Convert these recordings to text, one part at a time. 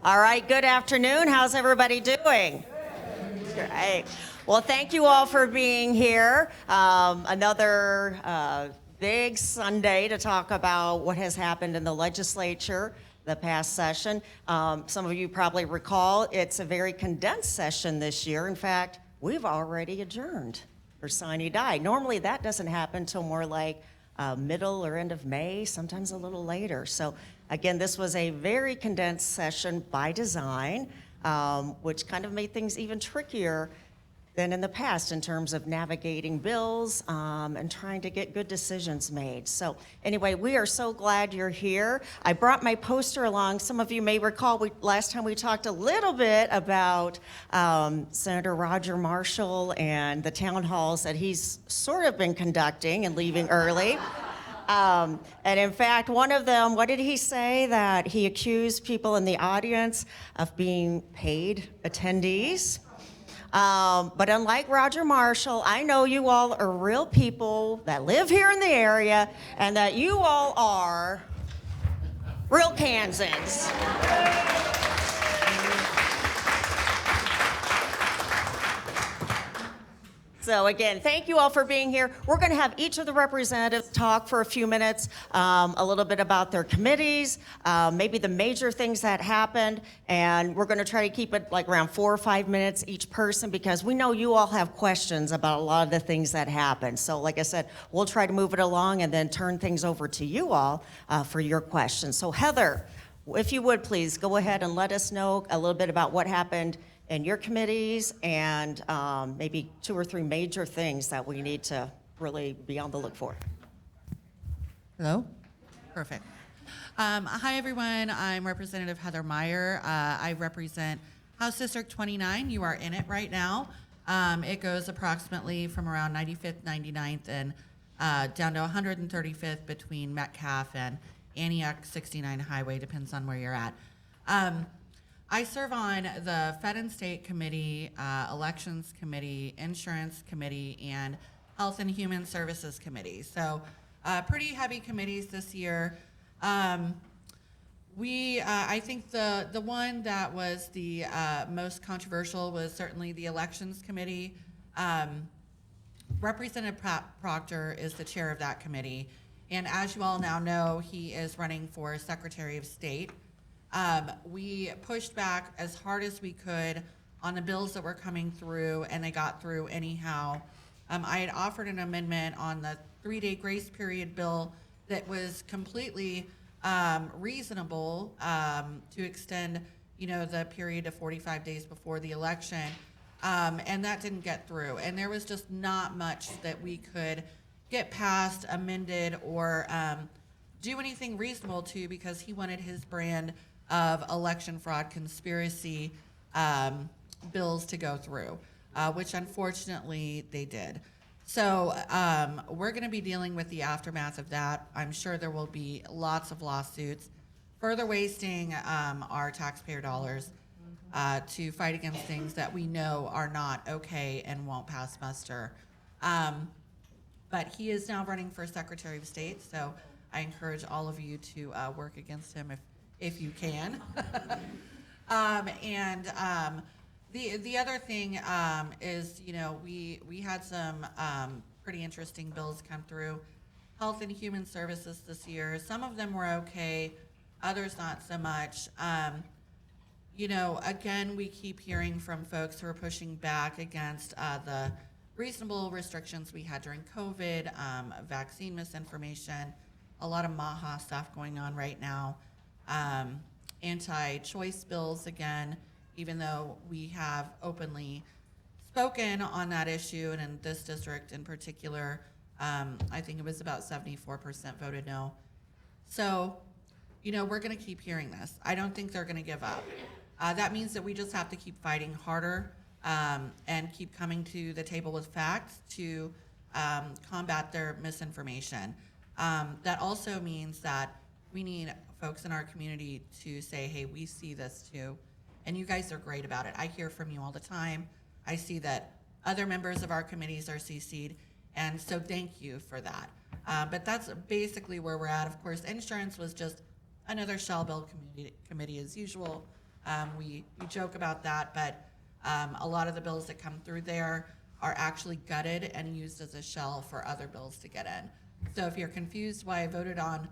All right, good afternoon. How's everybody doing? Great. Well, thank you all for being here. Another big Sunday to talk about what has happened in the legislature the past session. Some of you probably recall it's a very condensed session this year. In fact, we've already adjourned for sine die. Normally that doesn't happen until more like middle or end of May, sometimes a little later. So again, this was a very condensed session by design, which kind of made things even trickier than in the past in terms of navigating bills and trying to get good decisions made. So anyway, we are so glad you're here. I brought my poster along. Some of you may recall last time we talked a little bit about Senator Roger Marshall and the town halls that he's sort of been conducting and leaving early. And in fact, one of them, what did he say? That he accused people in the audience of being paid attendees. But unlike Roger Marshall, I know you all are real people that live here in the area and that you all are real Kansans. So again, thank you all for being here. We're going to have each of the representatives talk for a few minutes, a little bit about their committees, maybe the major things that happened, and we're going to try to keep it like around 4 or 5 minutes each person because we know you all have questions about a lot of the things that happened. So like I said, we'll try to move it along and then turn things over to you all for your questions. So Heather, if you would please go ahead and let us know a little bit about what happened in your committees and maybe 2 or 3 major things that we need to really be on the look for. Hello? Perfect. Hi, everyone. I'm Representative Heather Meyer. I represent House District 29. You are in it right now. It goes approximately from around 95th, 99th, and down to 135th between Metcalf and Antioch 69 Highway, depends on where you're at. I serve on the Fed and State Committee, Elections Committee, Insurance Committee, and Health and Human Services Committee. So pretty heavy committees this year. I think the one that was the most controversial was certainly the Elections Committee. Representative Proctor is the chair of that committee. And as you all now know, he is running for Secretary of State. We pushed back as hard as we could on the bills that were coming through, and they got through anyhow. I had offered an amendment on the 3-day grace period bill that was completely reasonable to extend, the period to 45 days before the election, and that didn't get through. And there was just not much that we could get passed, amended, or do anything reasonable to because he wanted his brand of election fraud conspiracy bills to go through, which unfortunately they did. So we're going to be dealing with the aftermath of that. I'm sure there will be lots of lawsuits, further wasting our taxpayer dollars to fight against things that we know are not okay and won't pass muster. But he is now running for Secretary of State, so I encourage all of you to work against him if you can. The other thing is, we had some pretty interesting bills come through. Health and Human Services this year. Some of them were okay, others not so much. Again, we keep hearing from folks who are pushing back against the reasonable restrictions we had during COVID, vaccine misinformation, a lot of MAHA stuff going on right now. Anti-choice bills again, even though we have openly spoken on that issue, and in this district in particular, I think it was about 74% voted no. So, we're going to keep hearing this. I don't think they're going to give up. That means that we just have to keep fighting harder and keep coming to the table with facts to combat their misinformation. That also means that we need folks in our community to say, hey, we see this too, and you guys are great about it. I hear from you all the time. I see that other members of our committees are CC'd, and so thank you for that. But that's basically where we're at. Of course, insurance was just another shell bill committee as usual. We joke about that, but a lot of the bills that come through there are actually gutted and used as a shell for other bills to get in. So if you're confused why I voted on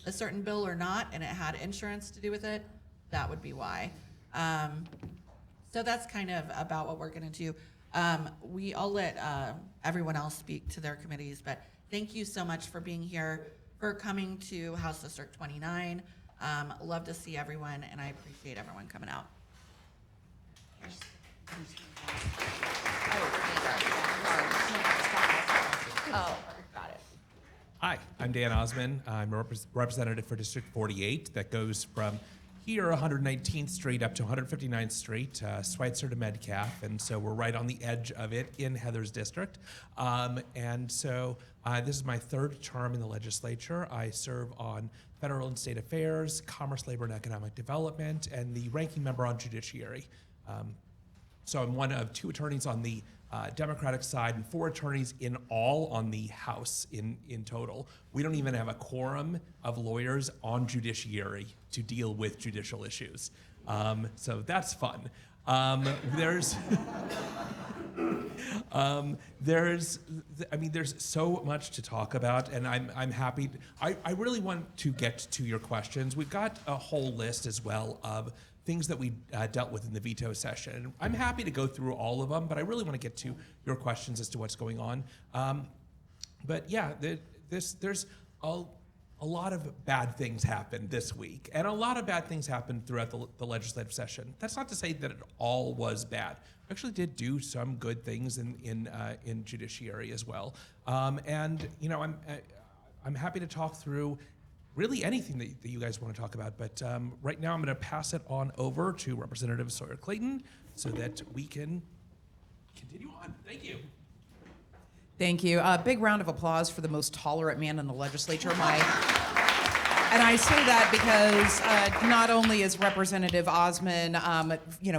a certain bill or not, and it had insurance to do with it, that would be why. So that's kind of about what we're going to do. I'll let everyone else speak to their committees, but thank you so much for being here, for coming to House District 29. Love to see everyone, and I appreciate everyone coming out. Oh, got it. Hi, I'm Dan Osman. I'm a representative for District 48 that goes from here 119th Street up to 159th Street, Schweitzer to Metcalf, and so we're right on the edge of it in Heather's district. And so this is my third term in the legislature. I serve on federal and state affairs, commerce, labor, and economic development, and the ranking member on judiciary. So I'm one of two attorneys on the Democratic side and four attorneys in all on the House in total. We don't even have a quorum of lawyers on judiciary to deal with judicial issues. So that's fun. There's so much to talk about, and I'm happy. I really want to get to your questions. We've got a whole list as well of things that we dealt with in the veto session. I'm happy to go through all of them, but I really want to get to your questions as to what's going on. But yeah, there's a lot of bad things happened this week, and a lot of bad things happened throughout the legislative session. That's not to say that it all was bad. We actually did do some good things in judiciary as well. And you know, I'm happy to talk through really anything that you guys want to talk about, but right now I'm going to pass it on over to Representative Sawyer Clayton so that we can continue on. Thank you. Thank you. A big round of applause for the most tolerant man in the legislature, And I say that because not only is Representative Osman,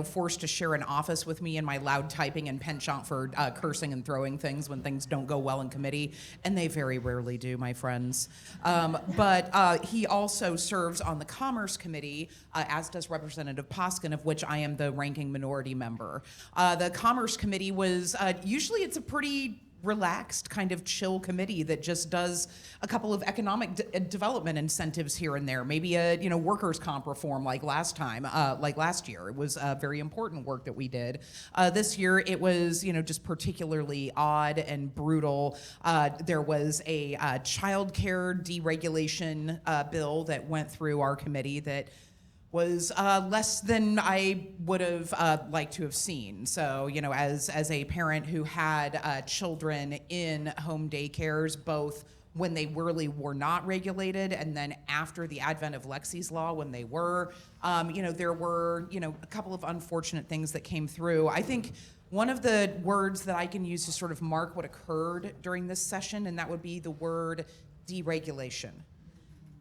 forced to share an office with me in my loud typing and penchant for cursing and throwing things when things don't go well in committee, and they very rarely do, my friends. But he also serves on the Commerce Committee, as does Representative Poskin, of which I am the ranking minority member. The Commerce Committee was, usually it's a pretty relaxed, kind of chill committee that just does a couple of economic development incentives here and there. Maybe a workers' comp reform like last year. It was very important work that we did. This year it was just particularly odd and brutal. There was a child care deregulation bill that went through our committee that was less than I would have liked to have seen. So, as a parent who had children in home daycares, both when they really were not regulated and then after the advent of Lexi's Law when they were, there were, a couple of unfortunate things that came through. I think one of the words that I can use to sort of mark what occurred during this session, and that would be the word deregulation.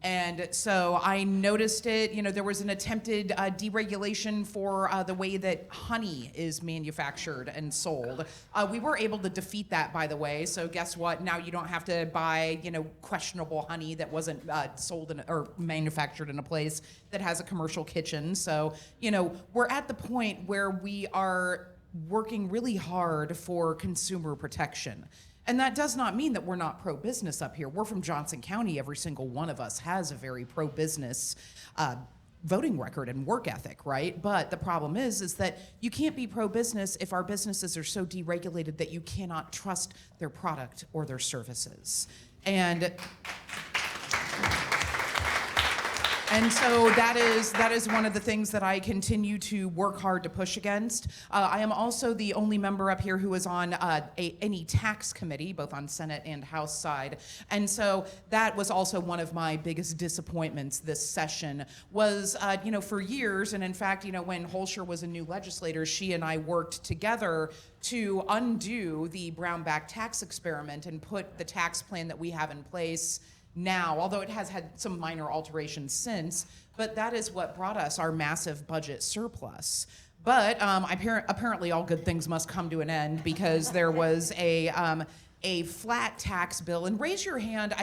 And so I noticed it, there was an attempted deregulation for the way that honey is manufactured and sold. We were able to defeat that, by the way. So guess what? Now you don't have to buy, questionable honey that wasn't sold or manufactured in a place that has a commercial kitchen. So, we're at the point where we are working really hard for consumer protection. And that does not mean that we're not pro-business up here. We're from Johnson County. Every single one of us has a very pro-business voting record and work ethic, right? But the problem is that you can't be pro-business if our businesses are so deregulated that you cannot trust their product or their services. And so that is one of the things that I continue to work hard to push against. I am also the only member up here who is on any tax committee, both on Senate and House side. And so that was also one of my biggest disappointments this session was, for years, and in fact, when Holscher was a new legislator, she and I worked together to undo the Brownback tax experiment and put the tax plan that we have in place now, although it has had some minor alterations since, but that is what brought us our massive budget surplus. But apparently all good things must come to an end because there was a flat tax bill. And raise your hand,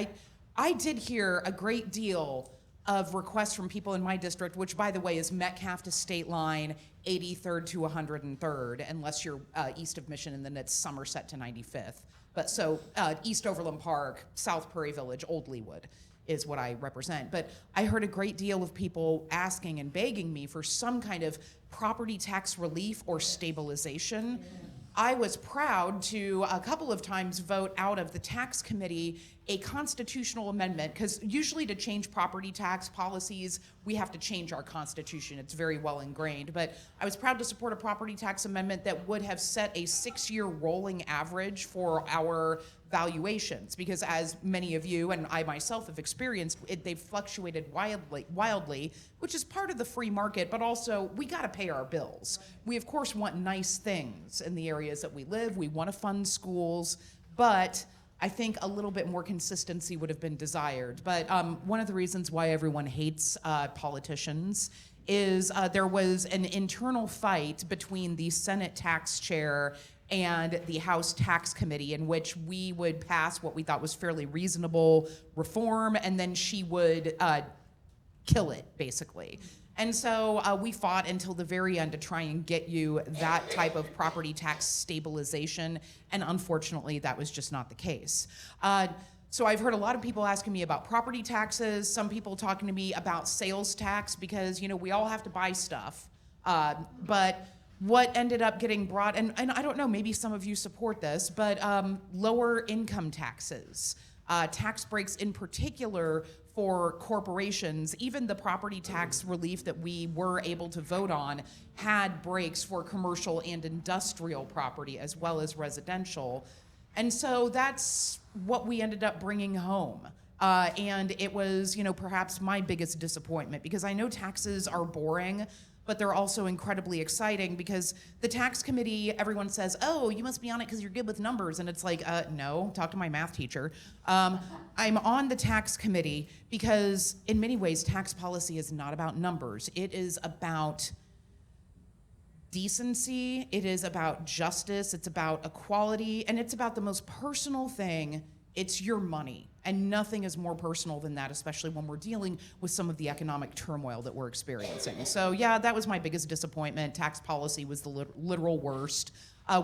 I did hear a great deal of requests from people in my district, which by the way is Metcalf to State Line, 83rd to 103rd, unless you're east of Mission, and then it's Somerset to 95th. But so East Overland Park, South Prairie Village, Old Leawood is what I represent. But I heard a great deal of people asking and begging me for some kind of property tax relief or stabilization. I was proud to a couple of times vote out of the tax committee a constitutional amendment, because usually to change property tax policies, we have to change our constitution. It's very well ingrained. But I was proud to support a property tax amendment that would have set a 6-year rolling average for our valuations, because as many of you and I myself have experienced, they've fluctuated wildly, which is part of the free market, but also we got to pay our bills. We of course want nice things in the areas that we live. We want to fund schools, but I think a little bit more consistency would have been desired. But one of the reasons why everyone hates politicians is there was an internal fight between the Senate tax chair and the House Tax Committee, in which we would pass what we thought was fairly reasonable reform, and then she would kill it, basically. And so we fought until the very end to try and get you that type of property tax stabilization, and unfortunately, that was just not the case. So I've heard a lot of people asking me about property taxes, some people talking to me about sales tax, because, you know, we all have to buy stuff, but what ended up getting brought, and I don't know, maybe some of you support this, but lower income taxes, tax breaks in particular for corporations. Even the property tax relief that we were able to vote on had breaks for commercial and industrial property as well as residential. And so that's what we ended up bringing home. And it was, you know, perhaps my biggest disappointment, because I know taxes are boring, but they're also incredibly exciting, because the tax committee, everyone says, oh, you must be on it because you're good with numbers. And it's like, no, talk to my math teacher. I'm on the tax committee because in many ways, tax policy is not about numbers. It is about decency, it is about justice, it's about equality, and it's about the most personal thing. It's your money, and nothing is more personal than that, especially when we're dealing with some of the economic turmoil that we're experiencing. So yeah, that was my biggest disappointment. Tax policy was the literal worst.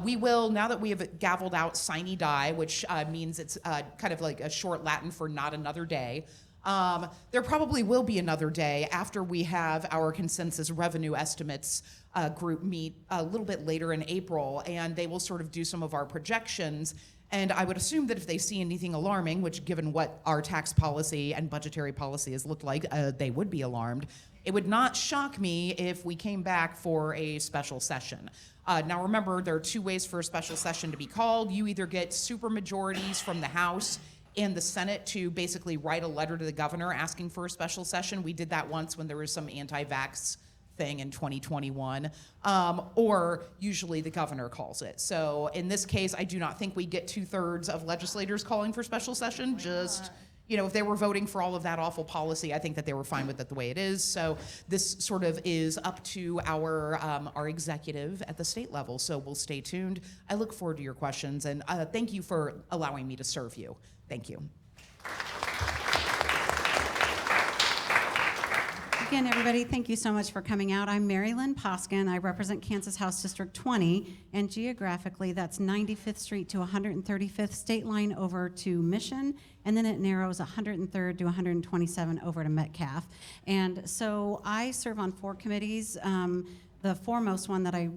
We will, now that we have gavelled out sine die, which means it's kind of like a short Latin for not another day, there probably will be another day after we have our consensus revenue estimates group meet a little bit later in April, and they will sort of do some of our projections. And I would assume that if they see anything alarming, which given what our tax policy and budgetary policy has looked like, they would be alarmed. It would not shock me if we came back for a special session. Now remember, there are two ways for a special session to be called. You either get super majorities from the House and the Senate to basically write a letter to the governor asking for a special session. We did that once when there was some anti-vax thing in 2021, or usually the governor calls it. So in this case, I do not think we get 2/3 of legislators calling for special session. Just, you know, if they were voting for all of that awful policy, I think that they were fine with it the way it is. So this sort of is up to our executive at the state level. So we'll stay tuned. I look forward to your questions, and thank you for allowing me to serve you. Thank you. Again, everybody, thank you so much for coming out. I'm Mari-Lynn Poskin. I represent Kansas House District 20, and geographically, that's 95th Street to 135th, state line over to Mission, and then it narrows 103rd to 127 over to Metcalf. And so I serve on 4 committees. The foremost one that I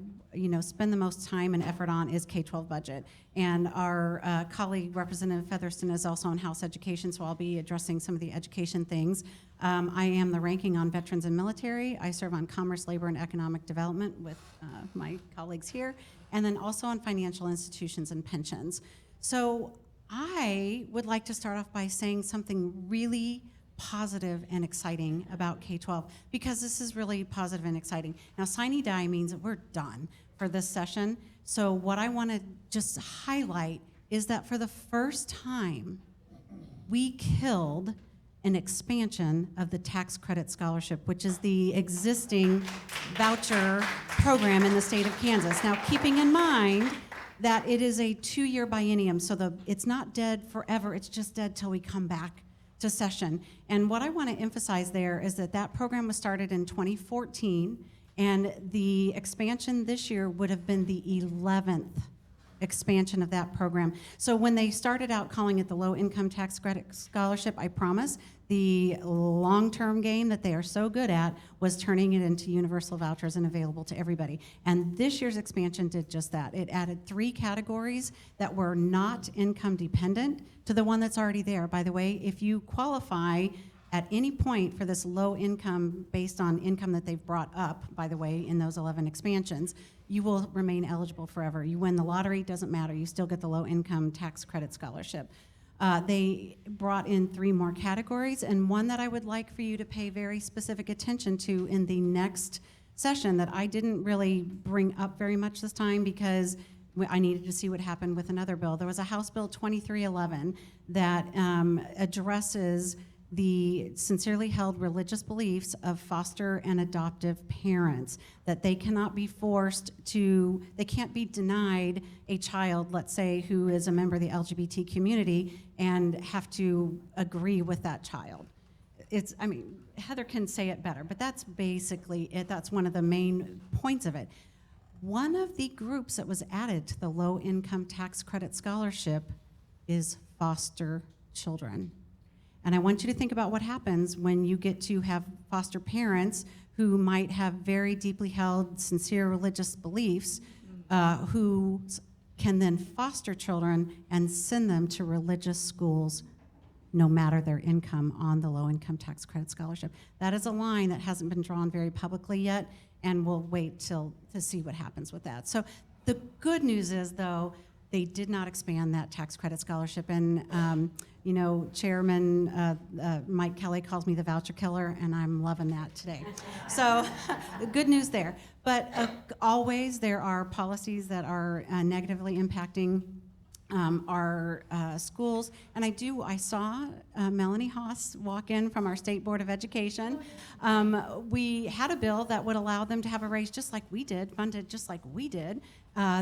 spend the most time and effort on is K-12 budget. And our colleague, Representative Featherston, is also on House Education, so I'll be addressing some of the education things. I am the ranking on Veterans and Military. I serve on Commerce, Labor, and Economic Development with my colleagues here, and then also on Financial Institutions and Pensions. So I would like to start off by saying something really positive and exciting about K-12, because this is really positive and exciting. Now, sine die means that we're done for this session. So what I want to just highlight is that for the first time, we killed an expansion of the tax credit scholarship, which is the existing voucher program in the state of Kansas. Now, keeping in mind that it is a 2-year biennium, so it's not dead forever, it's just dead till we come back to session. And what I want to emphasize there is that that program was started in 2014, and the expansion this year would have been the 11th expansion of that program. So when they started out calling it the Low Income Tax Credit Scholarship, I promise the long-term game that they are so good at was turning it into universal vouchers and available to everybody. And this year's expansion did just that. It added 3 categories that were not income dependent to the one that's already there. By the way, if you qualify at any point for this low income based on income that they've brought up, by the way, in those 11 expansions, you will remain eligible forever. You win the lottery, doesn't matter, you still get the low income tax credit scholarship. They brought in 3 more categories, and one that I would like for you to pay very specific attention to in the next session that I didn't really bring up very much this time because I needed to see what happened with another bill. There was a House Bill 2311 that addresses the sincerely held religious beliefs of foster and adoptive parents, that they cannot be forced to, they can't be denied a child, let's say, who is a member of the LGBT community and have to agree with that child. It's, I mean, Heather can say it better, but that's basically it. That's one of the main points of it. One of the groups that was added to the low income tax credit scholarship is foster children. And I want you to think about what happens when you get to have foster parents who might have very deeply held, sincere religious beliefs, who can then foster children and send them to religious schools no matter their income on the low-income tax credit scholarship. That is a line that hasn't been drawn very publicly yet, and we'll wait to see what happens with that. So the good news is, though, they did not expand that tax credit scholarship, and you know, Chairman Mike Kelly calls me the voucher killer, and I'm loving that today. So good news there. But always there are policies that are negatively impacting our schools. And I saw Melanie Haas walk in from our State Board of Education. We had a bill that would allow them to have a raise just like we did, funded just like we did.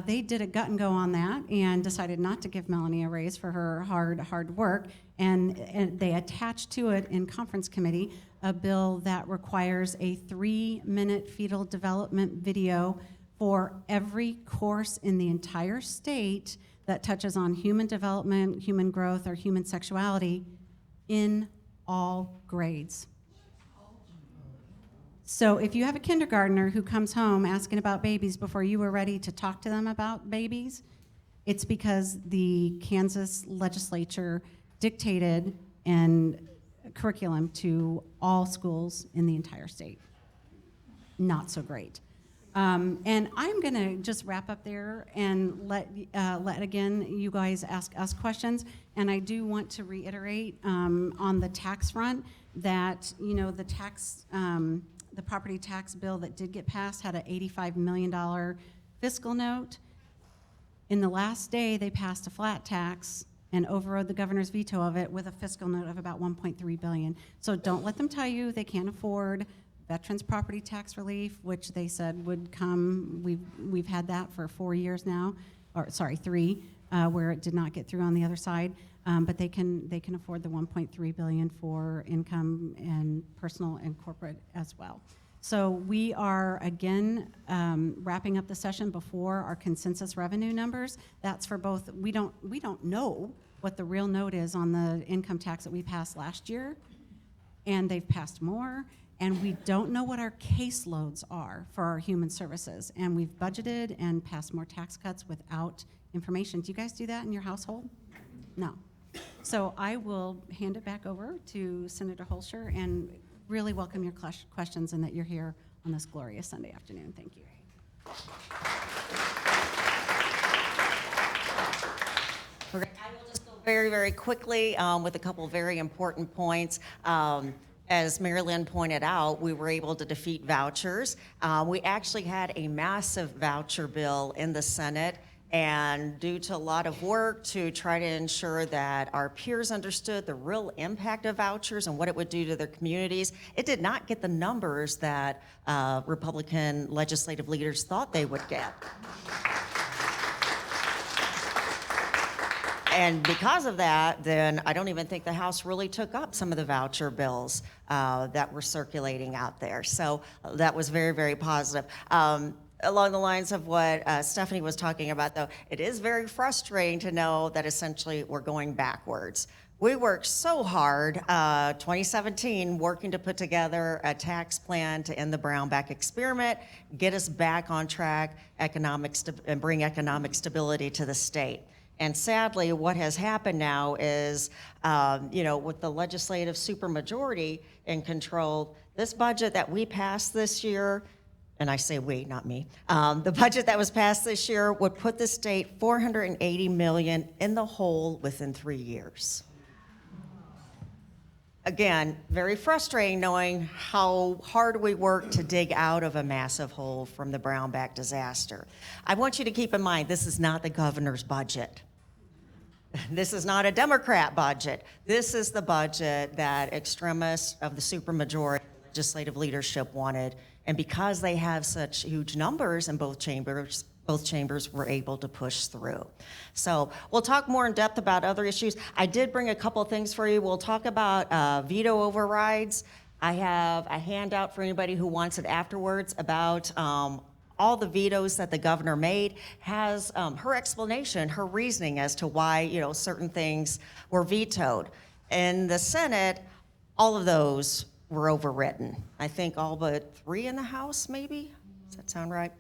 They did a gut and go on that and decided not to give Melanie a raise for her hard work. And they attached to it in conference committee a bill that requires a 3-minute fetal development video for every course in the entire state that touches on human development, human growth, or human sexuality in all grades. So if you have a kindergartner who comes home asking about babies before you were ready to talk to them about babies, it's because the Kansas legislature dictated an curriculum to all schools in the entire state. Not so great. And I'm going to just wrap up there and let again you guys ask us questions. And I do want to reiterate on the tax front that the property tax bill that did get passed had an $85 million fiscal note. In the last day, they passed a flat tax and overrode the governor's veto of it with a fiscal note of about $1.3 billion. So don't let them tell you they can't afford veterans property tax relief, which they said would come. We've had that for 4 years now, or sorry, 3, where it did not get through on the other side. But they can afford the $1.3 billion for income and personal and corporate as well. So we are again wrapping up the session before our consensus revenue numbers. That's for both. We don't know what the real note is on the income tax that we passed last year, and they've passed more. And we don't know what our caseloads are for our human services. And we've budgeted and passed more tax cuts without information. Do you guys do that in your household? No. So I will hand it back over to Senator Holscher and really welcome your questions and that you're here on this glorious Sunday afternoon. Thank you. I will just go very, very quickly with a couple very important points. As Mari-Lynn pointed out, we were able to defeat vouchers. We actually had a massive voucher bill in the Senate, and due to a lot of work to try to ensure that our peers understood the real impact of vouchers and what it would do to their communities, it did not get the numbers that Republican legislative leaders thought they would get. And because of that, then I don't even think the House really took up some of the voucher bills that were circulating out there. So that was very, very positive. Along the lines of what Stephanie was talking about, though, it is very frustrating to know that essentially we're going backwards. We worked so hard, 2017, working to put together a tax plan to end the Brownback experiment, get us back on track, and bring economic stability to the state. And sadly, what has happened now is, with the legislative supermajority in control, this budget that we passed this year, and I say we, not me, the budget that was passed this year would put the state $480 million in the hole within 3 years. Again, very frustrating knowing how hard we worked to dig out of a massive hole from the Brownback disaster. I want you to keep in mind, this is not the governor's budget. This is not a Democrat budget. This is the budget that extremists of the supermajority legislative leadership wanted. And because they have such huge numbers in both chambers were able to push through. So we'll talk more in depth about other issues. I did bring a couple of things for you. We'll talk about veto overrides. I have a handout for anybody who wants it afterwards about all the vetoes that the governor made, has her explanation, her reasoning as to why certain things were vetoed. In the Senate, all of those were overwritten. I think all but 3 in the House, maybe? Does that sound right?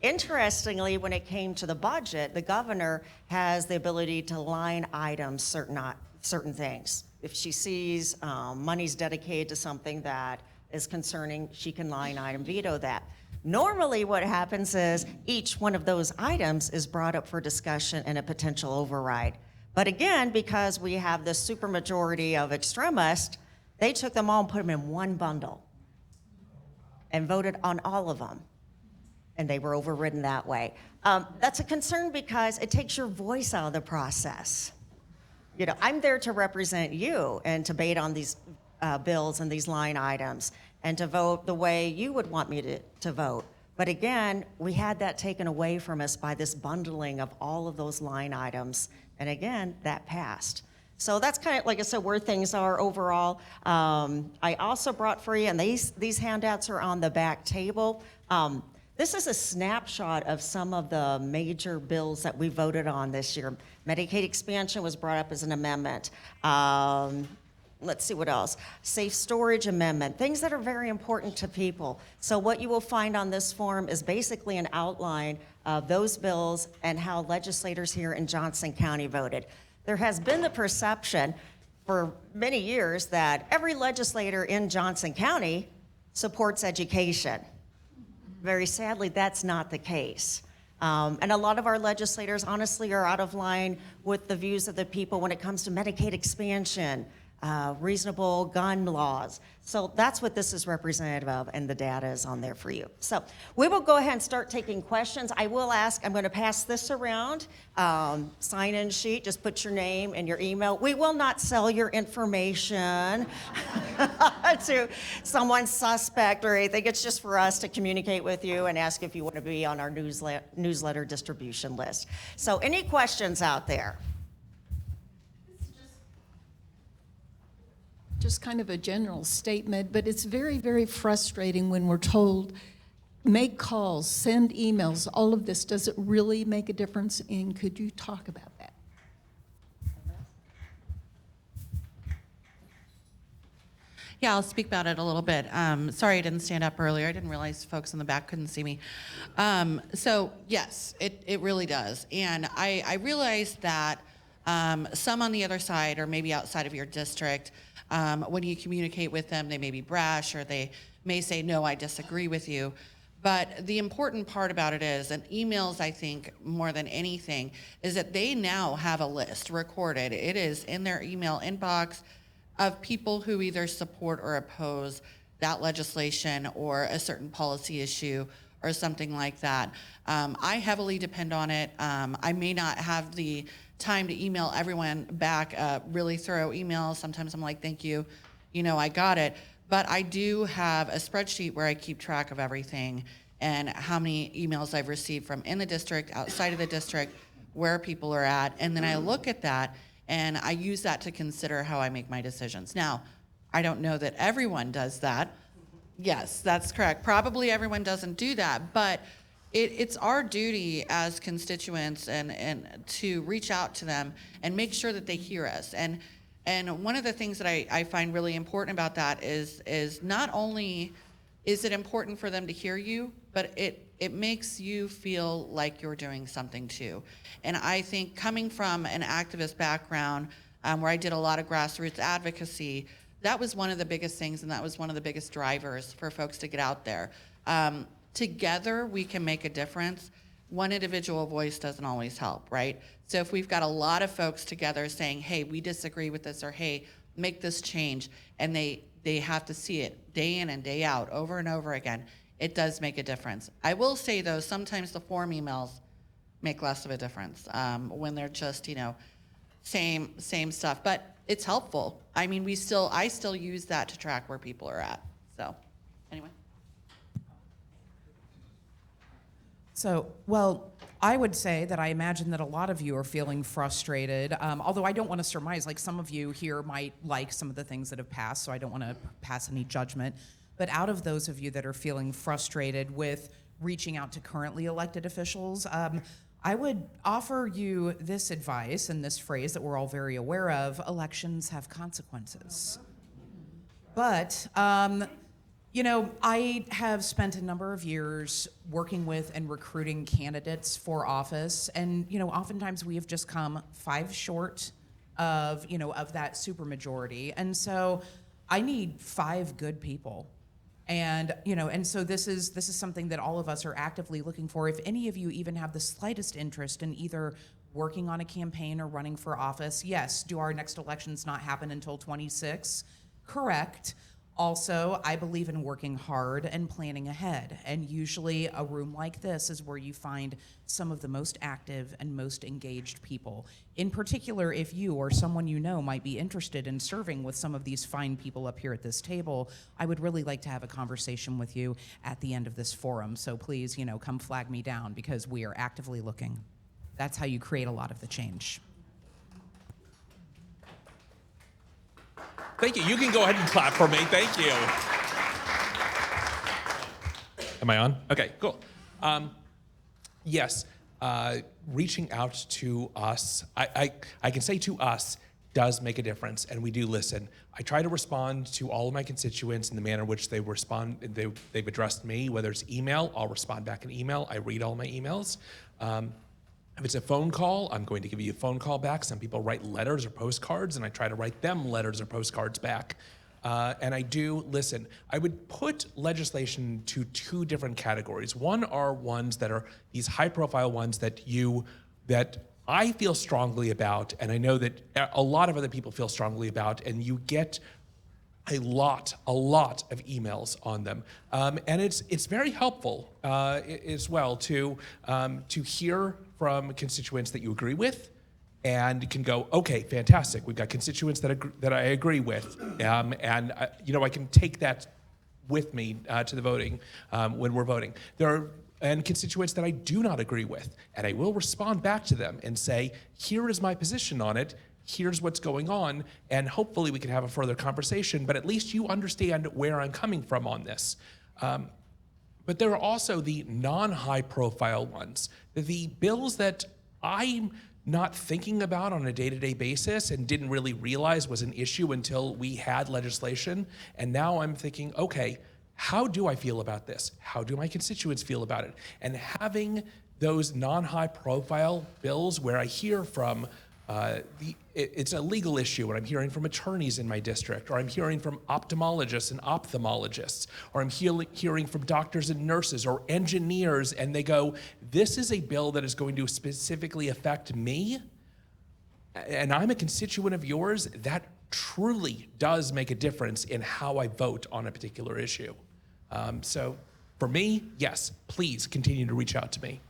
Interestingly, when it came to the budget, the governor has the ability to line item certain things. If she sees money's dedicated to something that is concerning, she can line item veto that. Normally what happens is each one of those items is brought up for discussion and a potential override. But again, because we have this supermajority of extremists, they took them all and put them in one bundle and voted on all of them. And they were overridden that way. That's a concern because it takes your voice out of the process. I'm there to represent you and to debate on these bills and these line items and to vote the way you would want me to vote. But again, we had that taken away from us by this bundling of all of those line items. And again, that passed. So that's kind of, like I said, where things are overall. I also brought for you, and these handouts are on the back table. This is a snapshot of some of the major bills that we voted on this year. Medicaid expansion was brought up as an amendment. Let's see what else. Safe storage amendment, things that are very important to people. So what you will find on this form is basically an outline of those bills and how legislators here in Johnson County voted. There has been the perception for many years that every legislator in Johnson County supports education. Very sadly, that's not the case. And a lot of our legislators honestly are out of line with the views of the people when it comes to Medicaid expansion, reasonable gun laws. So that's what this is representative of, and the data is on there for you. So we will go ahead and start taking questions. I will ask, I'm going to pass this around, sign-in sheet, just put your name and your email. We will not sell your information to someone suspect or anything. It's just for us to communicate with you and ask if you want to be on our newsletter distribution list. So any questions out there? Just kind of a general statement, but it's very, very frustrating when we're told, make calls, send emails, all of this. Does it really make a difference? And could you talk about that? Yeah, I'll speak about it a little bit. Sorry I didn't stand up earlier. I didn't realize folks in the back couldn't see me. So yes, it really does. And I realize that some on the other side or maybe outside of your district, when you communicate with them, they may be brash or they may say, no, I disagree with you. But the important part about it is, and emails, I think, more than anything, is that they now have a list recorded. It is in their email inbox of people who either support or oppose that legislation or a certain policy issue or something like that. I heavily depend on it. I may not have the time to email everyone back really thorough emails. Sometimes I'm like, thank you, I got it. But I do have a spreadsheet where I keep track of everything and how many emails I've received from in the district, outside of the district, where people are at, and then I look at that and I use that to consider how I make my decisions. Now, I don't know that everyone does that. Yes, that's correct. Probably everyone doesn't do that, but it's our duty as constituents and to reach out to them and make sure that they hear us. And one of the things that I find really important about that is not only is it important for them to hear you, but it makes you feel like you're doing something too. And I think coming from an activist background where I did a lot of grassroots advocacy, that was one of the biggest things, and that was one of the biggest drivers for folks to get out there. Together, we can make a difference. One individual voice doesn't always help, right? So if we've got a lot of folks together saying, hey, we disagree with this, or hey, make this change, and they have to see it day in and day out, over and over again, it does make a difference. I will say, though, sometimes the form emails make less of a difference when they're just, same stuff. But it's helpful. I mean, I still use that to track where people are at. So, anyway. So, well, I would say that I imagine that a lot of you are feeling frustrated, although I don't want to surmise, like some of you here might like some of the things that have passed, so I don't want to pass any judgment. But out of those of you that are feeling frustrated with reaching out to currently elected officials, I would offer you this advice and this phrase that we're all very aware of: elections have consequences. But, I have spent a number of years working with and recruiting candidates for office, and, oftentimes we have just come 5 short of that supermajority. And so I need 5 good people. And, and so this is something that all of us are actively looking for. If any of you even have the slightest interest in either working on a campaign or running for office, yes, do our next elections not happen until 26? Correct. Also, I believe in working hard and planning ahead. And usually a room like this is where you find some of the most active and most engaged people. In particular, if you or someone you know might be interested in serving with some of these fine people up here at this table, I would really like to have a conversation with you at the end of this forum. So please, come flag me down, because we are actively looking. That's how you create a lot of the change. Thank you. You can go ahead and clap for me. Thank you. Am I on? Okay, cool. Yes, reaching out to us, I can say to us, does make a difference, and we do listen. I try to respond to all of my constituents in the manner in which they respond. They've addressed me, whether it's email, I'll respond back in email. I read all my emails. If it's a phone call, I'm going to give you a phone call back. Some people write letters or postcards, and I try to write them letters or postcards back. And I do listen. I would put legislation to 2 different categories. One are ones that are these high-profile ones that I feel strongly about, and I know that a lot of other people feel strongly about, and you get a lot of emails on them, and it's very helpful as well to hear from constituents that you agree with, and can go, okay, fantastic. We've got constituents that I agree with, and I can take that with me to the voting when we're voting. There are constituents that I do not agree with, and I will respond back to them and say, here is my position on it. Here's what's going on, and hopefully we can have a further conversation, but at least you understand where I'm coming from on this. But there are also the non-high profile ones, the bills that I'm not thinking about on a day-to-day basis and didn't really realize was an issue until we had legislation. And now I'm thinking, okay, how do I feel about this? How do my constituents feel about it? And having those non-high profile bills where I hear from it's a legal issue, and I'm hearing from attorneys in my district, or I'm hearing from ophthalmologists and ophthalmologists, or I'm hearing from doctors and nurses or engineers, and they go, this is a bill that is going to specifically affect me, and I'm a constituent of yours. That truly does make a difference in how I vote on a particular issue. So for me, yes, please continue to reach out to me.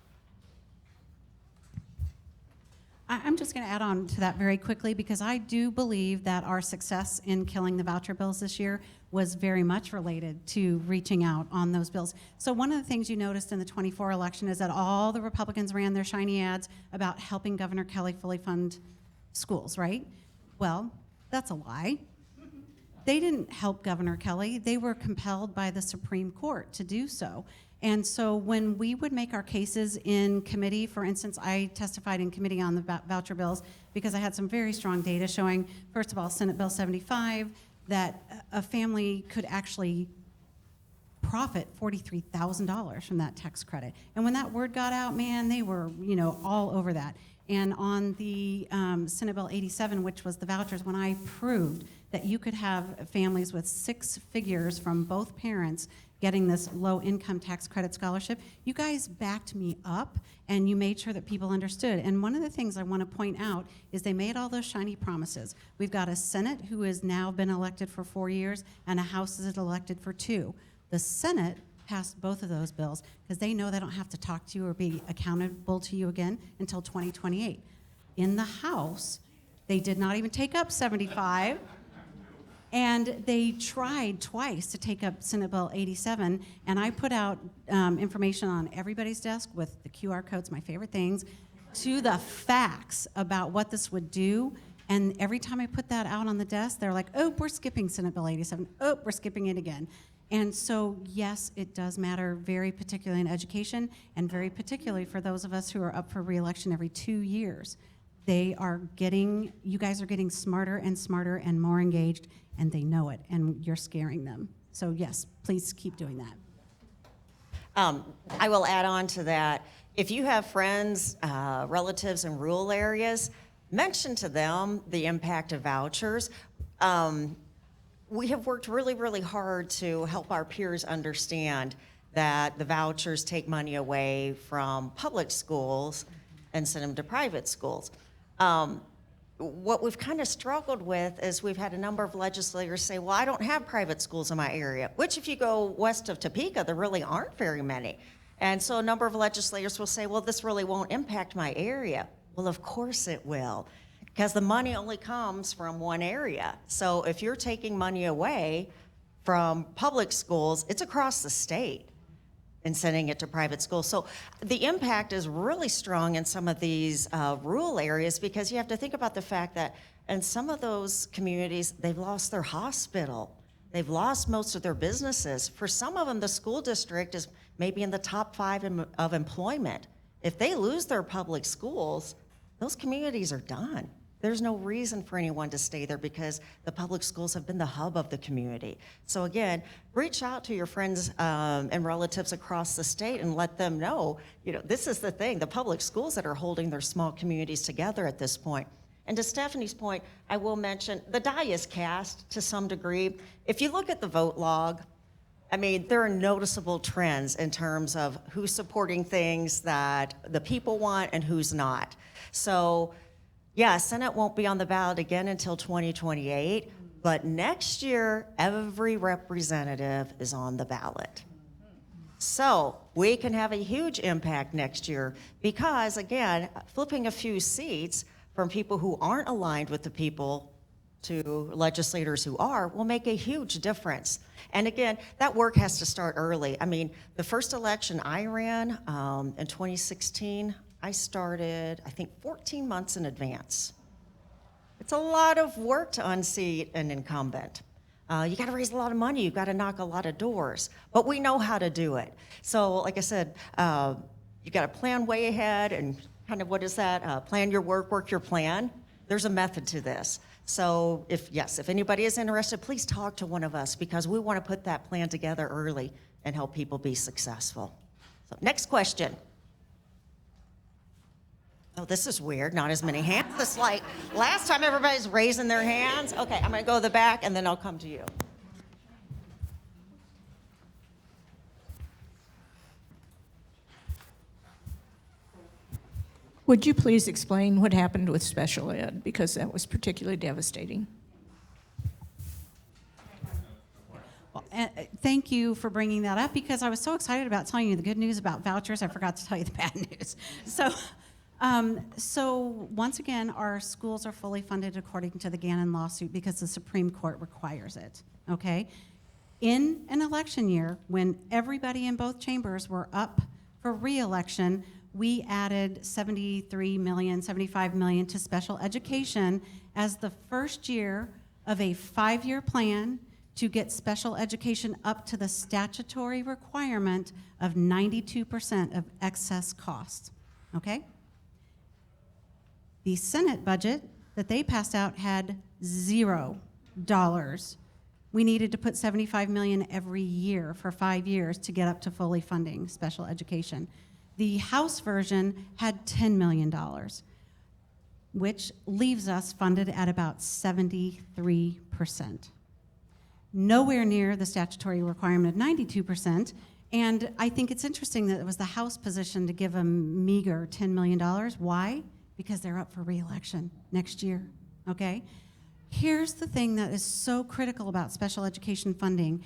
I'm just going to add on to that very quickly because I do believe that our success in killing the voucher bills this year was very much related to reaching out on those bills. So one of the things you noticed in the 24 election is that all the Republicans ran their shiny ads about helping Governor Kelly fully fund schools, right? Well, that's a lie. They didn't help Governor Kelly. They were compelled by the Supreme Court to do so. And so when we would make our cases in committee, for instance, I testified in committee on the voucher bills because I had some very strong data showing, first of all, Senate Bill 75, that a family could actually profit $43,000 from that tax credit. And when that word got out, man, they were, all over that. And on the Senate Bill 87, which was the vouchers, when I proved that you could have families with 6 figures from both parents getting this low income tax credit scholarship, you guys backed me up and you made sure that people understood. And one of the things I want to point out is they made all those shiny promises. We've got a Senate who has now been elected for 4 years and a House is elected for 2. The Senate passed both of those bills because they know they don't have to talk to you or be accountable to you again until 2028. In the House, they did not even take up 75. And they tried twice to take up Senate Bill 87, and I put out information on everybody's desk with the QR codes, my favorite things, to the facts about what this would do. And every time I put that out on the desk, they're like, oh, we're skipping Senate Bill 87. Oh, we're skipping it again. And so, yes, it does matter, very particularly in education, and very particularly for those of us who are up for re-election every 2 years. You guys are getting smarter and smarter and more engaged, and they know it, and you're scaring them. So yes, please keep doing that. I will add on to that. If you have friends, relatives in rural areas, mention to them the impact of vouchers. We have worked really, really hard to help our peers understand that the vouchers take money away from public schools and send them to private schools. What we've kind of struggled with is we've had a number of legislators say, well, I don't have private schools in my area, which if you go west of Topeka, there really aren't very many. And so a number of legislators will say, well, this really won't impact my area. Well, of course it will, because the money only comes from one area. So if you're taking money away from public schools, it's across the state and sending it to private schools. So the impact is really strong in some of these rural areas because you have to think about the fact that in some of those communities, they've lost their hospital. They've lost most of their businesses. For some of them, the school district is maybe in the top 5 of employment. If they lose their public schools, those communities are done. There's no reason for anyone to stay there because the public schools have been the hub of the community. So again, reach out to your friends and relatives across the state and let them know, this is the thing, the public schools that are holding their small communities together at this point. And to Stephanie's point, I will mention the die is cast to some degree. If you look at the vote log, there are noticeable trends in terms of who's supporting things that the people want and who's not. So yeah, Senate won't be on the ballot again until 2028, but next year, every representative is on the ballot. So we can have a huge impact next year because, again, flipping a few seats from people who aren't aligned with the people to legislators who are will make a huge difference. And again, that work has to start early. The first election I ran in 2016, I started, 14 months in advance. It's a lot of work to unseat an incumbent. You got to raise a lot of money. You've got to knock a lot of doors. But we know how to do it. So like I said, you got to plan way ahead and kind of what is that? Plan your work your plan. There's a method to this. So if anybody is interested, please talk to one of us because we want to put that plan together early and help people be successful. So next question. Oh, this is weird, not as many hands. It's like last time everybody's raising their hands. Okay, I'm gonna go to the back and then I'll come to you. Would you please explain what happened with special ed? Because that was particularly devastating. Well, thank you for bringing that up because I was so excited about telling you the good news about vouchers, I forgot to tell you the bad news. So So once again, our schools are fully funded according to the Gannon lawsuit because the Supreme Court requires it, okay? In an election year, when everybody in both chambers were up for re-election, we added 75 million to special education as the first year of a 5-year plan to get special education up to the statutory requirement of 92% of excess costs, okay? The Senate budget that they passed out had $0. We needed to put 75 million every year for 5 years to get up to fully funding special education. The House version had $10 million, which leaves us funded at about 73%. Nowhere near the statutory requirement of 92%. And I think it's interesting that it was the House position to give a meager $10 million. Why? Because they're up for re-election next year, okay? Here's the thing that is so critical about special education funding.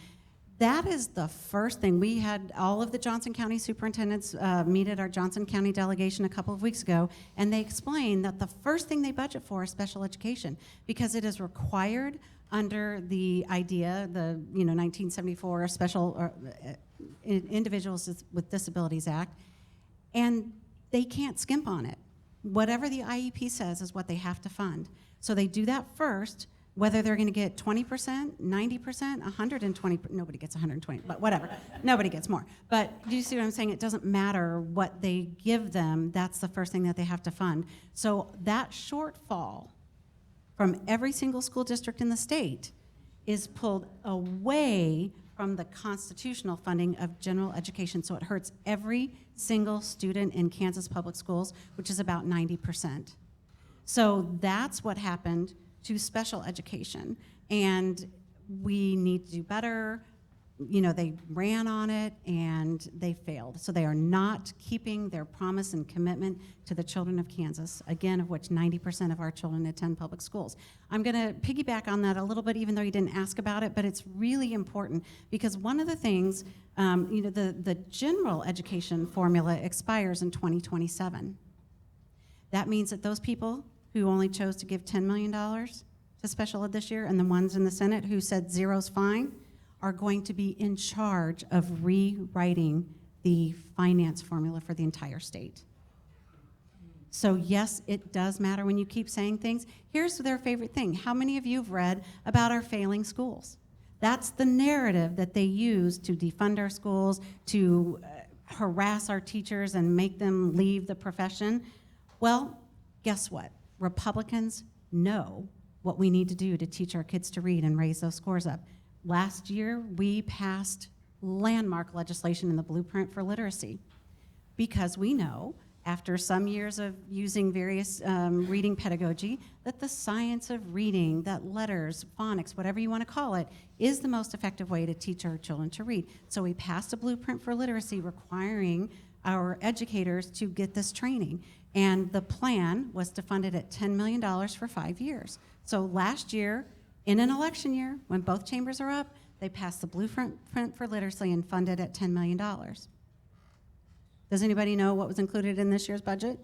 That is the first thing. We had all of the Johnson County superintendents meet at our Johnson County delegation a couple of weeks ago, and they explained that the first thing they budget for is special education because it is required under the IDEA, the 1974 Special Individuals with Disabilities Act, and they can't skimp on it. Whatever the IEP says is what they have to fund. So they do that first, whether they're going to get 20%, 90%, 120, nobody gets 120, but whatever. Nobody gets more. But do you see what I'm saying? It doesn't matter what they give them. That's the first thing that they have to fund. So that shortfall from every single school district in the state is pulled away from the constitutional funding of general education. So it hurts every single student in Kansas public schools, which is about 90%. So that's what happened to special education. And we need to do better. They ran on it and they failed. So they are not keeping their promise and commitment to the children of Kansas, again, of which 90% of our children attend public schools. I'm gonna piggyback on that a little bit, even though you didn't ask about it, but it's really important because one of the things, the general education formula expires in 2027. That means that those people who only chose to give $10 million to special ed this year and the ones in the Senate who said zero's fine, are going to be in charge of rewriting the finance formula for the entire state. So yes, it does matter when you keep saying things. Here's their favorite thing. How many of you have read about our failing schools? That's the narrative that they use to defund our schools, to harass our teachers and make them leave the profession. Well, guess what? Republicans know what we need to do to teach our kids to read and raise those scores up. Last year, we passed landmark legislation in the Blueprint for Literacy because we know, after some years of using various reading pedagogy, that the science of reading, that letters, phonics, whatever you want to call it, is the most effective way to teach our children to read. So we passed a Blueprint for Literacy requiring our educators to get this training. And the plan was to fund it at $10 million for 5 years. So last year, in an election year, when both chambers are up, they passed the Blueprint for Literacy and funded at $10 million. Does anybody know what was included in this year's budget?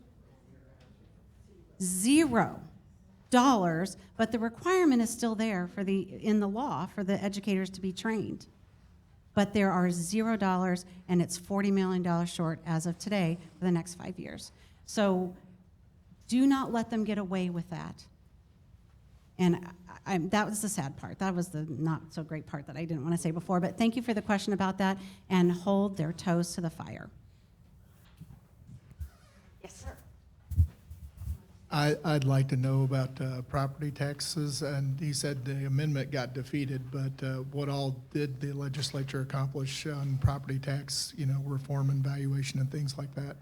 $0. But the requirement is still there in the law for the educators to be trained. But there are $0, and it's $40 million short as of today for the next 5 years. So do not let them get away with that. And that was the sad part. That was the not so great part that I didn't want to say before. But thank you for the question about that, and hold their toes to the fire. Yes, sir. I'd like to know about property taxes, and he said the amendment got defeated, but what all did the legislature accomplish on property tax, reform and valuation and things like that?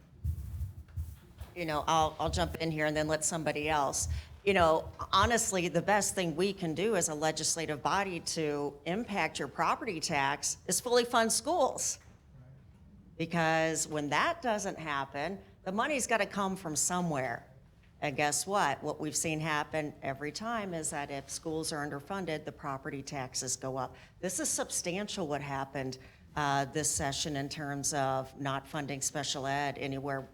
I'll jump in here and then let somebody else. Honestly, the best thing we can do as a legislative body to impact your property tax is fully fund schools. Because when that doesn't happen, the money's got to come from somewhere. And guess what? What we've seen happen every time is that if schools are underfunded, the property taxes go up. This is substantial what happened this session in terms of not funding special ed anywhere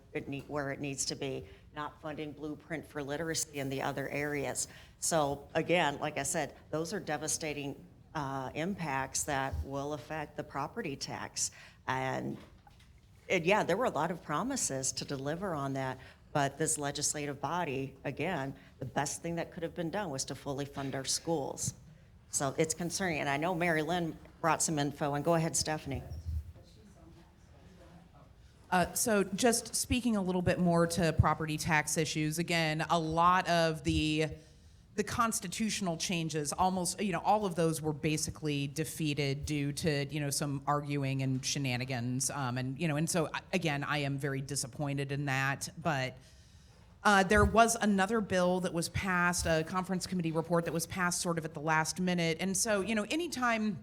where it needs to be. not funding Blueprint for Literacy in the other areas. So again, like I said, those are devastating impacts that will affect the property tax. And yeah, there were a lot of promises to deliver on that, but this legislative body, again, the best thing that could have been done was to fully fund our schools. So it's concerning, and I know Mari-Lynn brought some info, and go ahead, Stephanie. So just speaking a little bit more to property tax issues, again, a lot of the constitutional changes, almost, all of those were basically defeated due to, some arguing and shenanigans. And so, again, I am very disappointed in that. But there was another bill that was passed, a conference committee report that was passed sort of at the last minute. And so, anytime,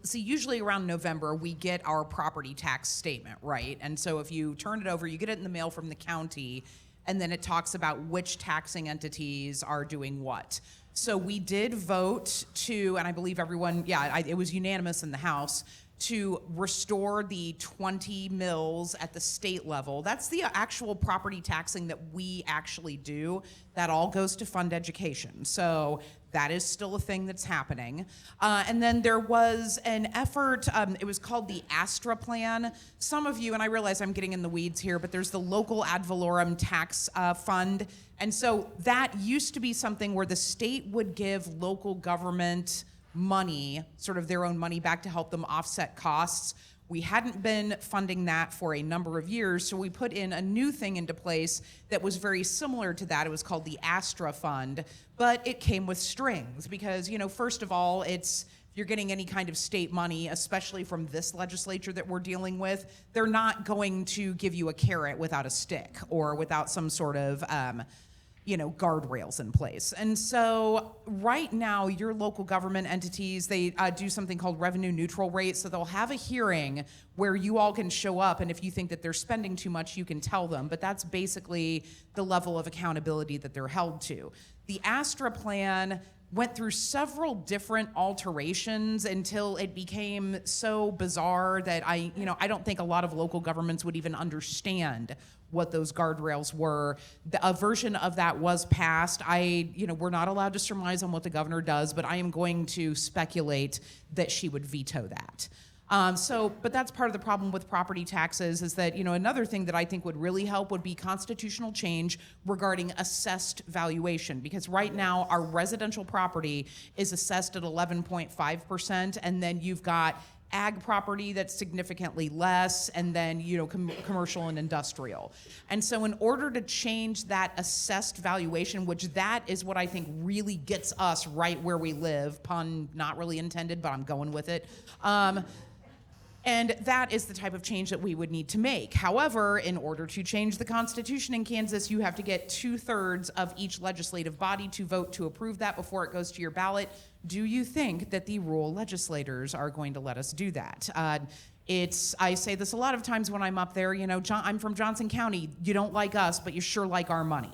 see, usually around November, we get our property tax statement, right? And so if you turn it over, you get it in the mail from the county, and then it talks about which taxing entities are doing what. So we did vote to, and I believe everyone, it was unanimous in the House, to restore the 20 mills at the state level. That's the actual property taxing that we actually do. That all goes to fund education. So that is still a thing that's happening. And then there was an effort, it was called the ASTRA plan. Some of you, and I realize I'm getting in the weeds here, but there's the local ad valorem tax fund. And so that used to be something where the state would give local government money, sort of their own money back to help them offset costs. We hadn't been funding that for a number of years, so we put in a new thing into place that was very similar to that. It was called the ASTRA Fund, but it came with strings because, first of all, if you're getting any kind of state money, especially from this legislature that we're dealing with, they're not going to give you a carrot without a stick or without some sort of guardrails in place. And so right now, your local government entities, they do something called revenue neutral rate. So they'll have a hearing where you all can show up, and if you think that they're spending too much, you can tell them. But that's basically the level of accountability that they're held to. The ASTRA plan went through several different alterations until it became so bizarre that I don't think a lot of local governments would even understand what those guardrails were. A version of that was passed. We're not allowed to surmise on what the governor does, but I am going to speculate that she would veto that. But that's part of the problem with property taxes is that, another thing that I think would really help would be constitutional change regarding assessed valuation. Because right now, our residential property is assessed at 11.5%, and then you've got ag property that's significantly less, and then, commercial and industrial. And so in order to change that assessed valuation, which that is what I think really gets us right where we live, pun not really intended, but I'm going with it, and that is the type of change that we would need to make. However, in order to change the Constitution in Kansas, you have to get 2/3 of each legislative body to vote to approve that before it goes to your ballot. Do you think that the rural legislators are going to let us do that? I say this a lot of times when I'm up there, I'm from Johnson County. You don't like us, but you sure like our money.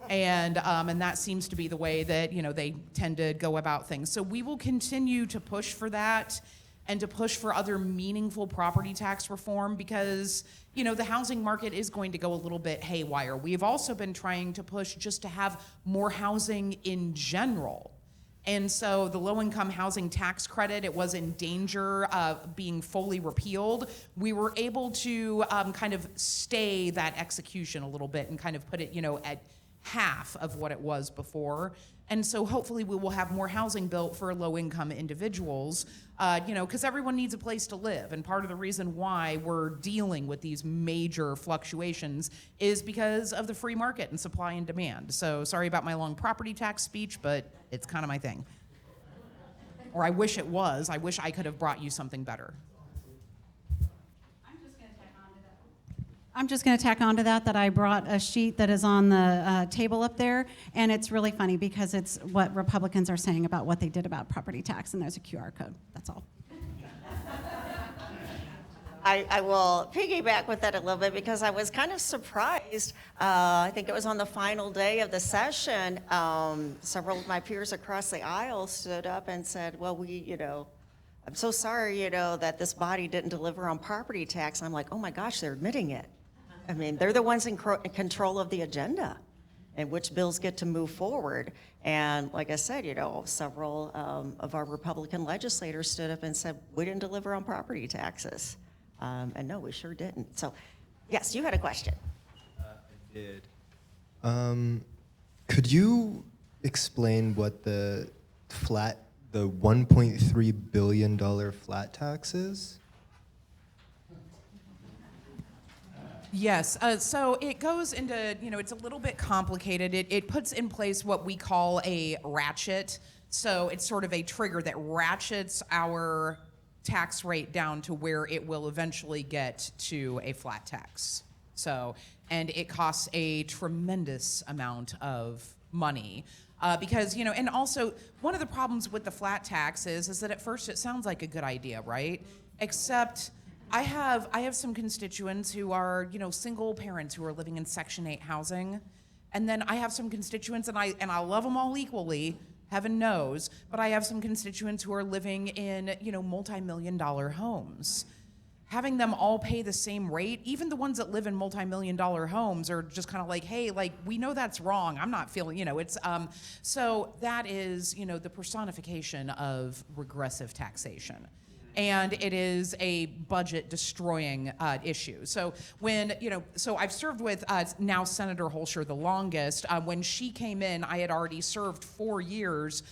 And that seems to be the way that, they tend to go about things. So we will continue to push for that and to push for other meaningful property tax reform because, the housing market is going to go a little bit haywire. We've also been trying to push just to have more housing in general. And so the low-income housing tax credit, it was in danger of being fully repealed. We were able to kind of stay that execution a little bit and kind of put it, at half of what it was before. And so hopefully we will have more housing built for low-income individuals, because everyone needs a place to live. And part of the reason why we're dealing with these major fluctuations is because of the free market and supply and demand. So sorry about my long property tax speech, but it's kind of my thing. Or I wish it was. I wish I could have brought you something better. I'm just going to tack on to that I brought a sheet that is on the table up there, and it's really funny because it's what Republicans are saying about what they did about property tax, and there's a QR code. That's all. I will piggyback with that a little bit because I was kind of surprised. I think it was on the final day of the session. Several of my peers across the aisle stood up and said, well, I'm so sorry, that this body didn't deliver on property tax. I'm like, oh my gosh, they're admitting it. I mean, they're the ones in control of the agenda and which bills get to move forward. And like I said, several of our Republican legislators stood up and said, we didn't deliver on property taxes. And no, we sure didn't. So, yes, you had a question. I did. Could you explain what the $1.3 billion flat tax is? Yes, so it goes into, it's a little bit complicated. It puts in place what we call a ratchet. So it's sort of a trigger that ratchets our tax rate down to where it will eventually get to a flat tax. So, and it costs a tremendous amount of money. Because, and also one of the problems with the flat tax is that at first it sounds like a good idea, right? Except I have some constituents who are, single parents who are living in Section 8 housing. And then I have some constituents, and I love them all equally, heaven knows, but I have some constituents who are living in, multi-million-dollar homes. Having them all pay the same rate, even the ones that live in multi-million-dollar homes are just kind of like, hey, we know that's wrong. I'm not feeling, so that is, the personification of regressive taxation. And it is a budget-destroying issue. So so I've served with now Senator Holscher the longest. When she came in, I had already served 4 years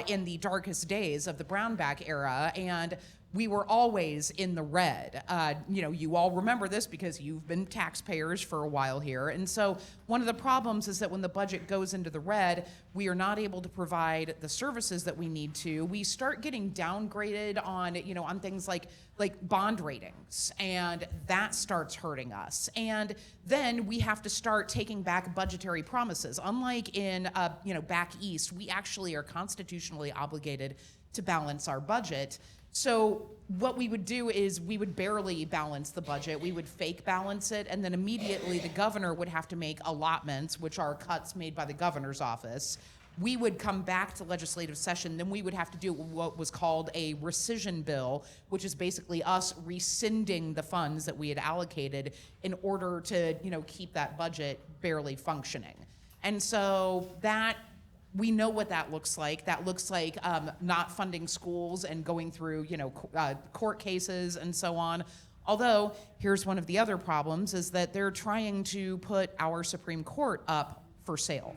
in the darkest days of the Brownback era, and we were always in the red. You all remember this because you've been taxpayers for a while here. And so one of the problems is that when the budget goes into the red, we are not able to provide the services that we need to. We start getting downgraded on things like bond ratings, and that starts hurting us. And then we have to start taking back budgetary promises. Unlike in back east, we actually are constitutionally obligated to balance our budget. So what we would do is we would barely balance the budget. We would fake balance it, and then immediately the governor would have to make allotments, which are cuts made by the governor's office. We would come back to legislative session, then we would have to do what was called a rescission bill, which is basically us rescinding the funds that we had allocated in order to, keep that budget barely functioning. And so that, we know what that looks like. That looks like not funding schools and going through, court cases and so on. Although, here's one of the other problems, is that they're trying to put our Supreme Court up for sale.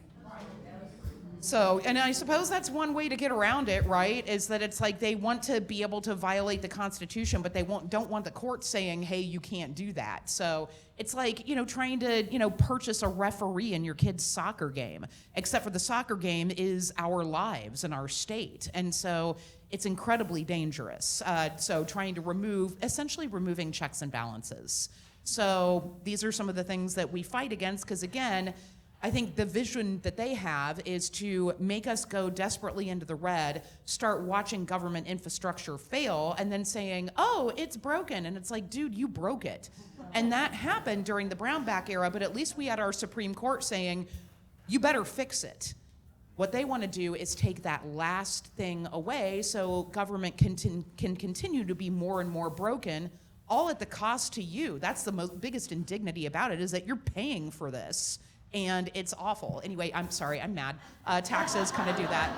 So, and I suppose that's one way to get around it, right? Is that it's like they want to be able to violate the Constitution, but they don't want the court saying, hey, you can't do that. So it's like, trying to, purchase a referee in your kid's soccer game, except for the soccer game is our lives and our state. And so it's incredibly dangerous. So trying to essentially removing checks and balances. So these are some of the things that we fight against, because again, I think the vision that they have is to make us go desperately into the red, start watching government infrastructure fail, and then saying, oh, it's broken. And it's like, dude, you broke it. And that happened during the Brownback era, but at least we had our Supreme Court saying, you better fix it. What they want to do is take that last thing away so government can continue to be more and more broken, all at the cost to you. That's the biggest indignity about it, is that you're paying for this. And it's awful. Anyway, I'm sorry, I'm mad. Taxes kind of do that.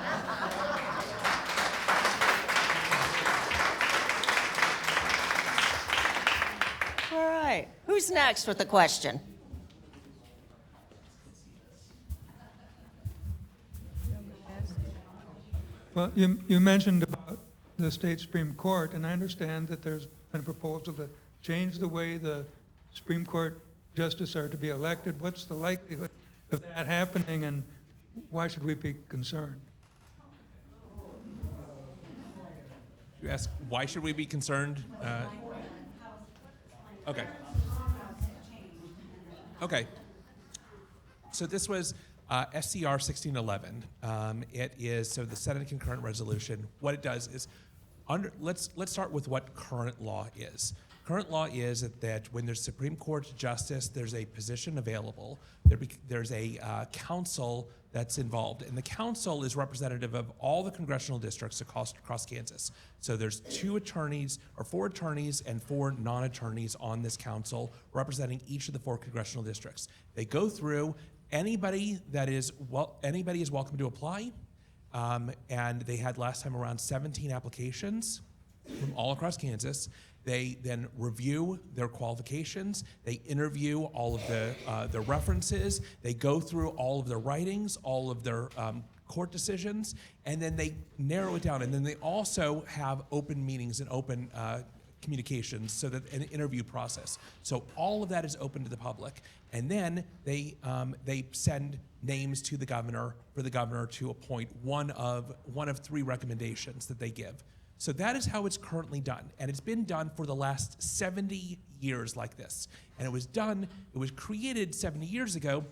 All right. Who's next with the question? Well, you mentioned about the state Supreme Court, and I understand that there's been a proposal to change the way the Supreme Court justices are to be elected. What's the likelihood of that happening, and why should we be concerned? You ask, why should we be concerned? Okay. Okay. So this was SCR 1611. It is the Senate concurrent resolution. What it does is, let's start with what current law is. current law is that when there's Supreme Court justice, there's a position available. There's a council that's involved, and the council is representative of all the congressional districts across Kansas. So there's 4 attorneys and 4 non-attorneys on this council representing each of the 4 congressional districts. They go through anybody is welcome to apply, and they had last time around 17 applications from all across Kansas. They then review their qualifications. They interview all of the references. They go through all of their writings, all of their court decisions, and then they narrow it down. And then they also have open meetings and open communications, so that an interview process. So all of that is open to the public. And then they send names to the governor for the governor to appoint one of 3 recommendations that they give. So that is how it's currently done. And it's been done for the last 70 years like this. And it was created 70 years ago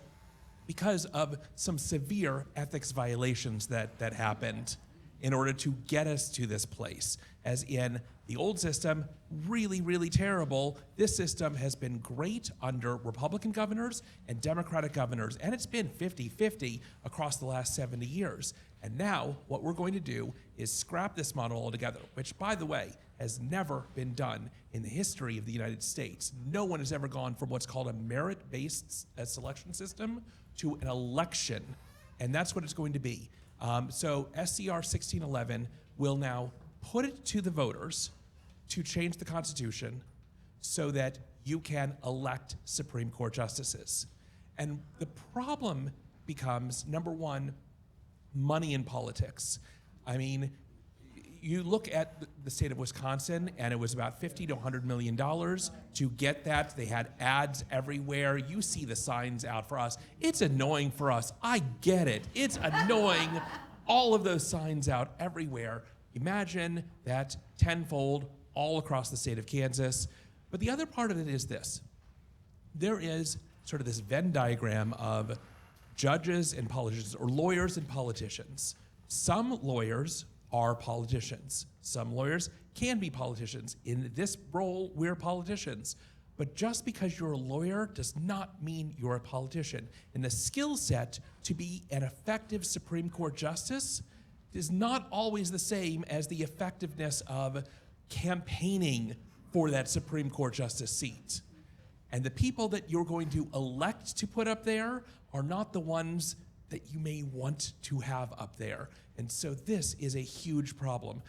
because of some severe ethics violations that happened in order to get us to this place. As in, the old system, really, really terrible. This system has been great under Republican governors and Democratic governors, and it's been 50-50 across the last 70 years. And now, what we're going to do is scrap this model altogether, which, by the way, has never been done in the history of the United States. No one has ever gone from what's called a merit-based selection system to an election, and that's what it's going to be. So SCR 1611 will now put it to the voters to change the Constitution so that you can elect Supreme Court justices. And the problem becomes, number one, money in politics. I mean, you look at the state of Wisconsin, and it was about $50 to $100 million to get that. They had ads everywhere. You see the signs out for us. It's annoying for us. I get it. It's annoying. All of those signs out everywhere. Imagine that tenfold all across the state of Kansas. But the other part of it is this. There is sort of this Venn diagram of judges and politicians, or lawyers and politicians. Some lawyers are politicians. Some lawyers can be politicians. In this role, we're politicians. But just because you're a lawyer does not mean you're a politician. And the skill set to be an effective Supreme Court justice is not always the same as the effectiveness of campaigning for that Supreme Court justice seat. And the people that you're going to elect to put up there are not the ones that you may want to have up there. And so this is a huge problem.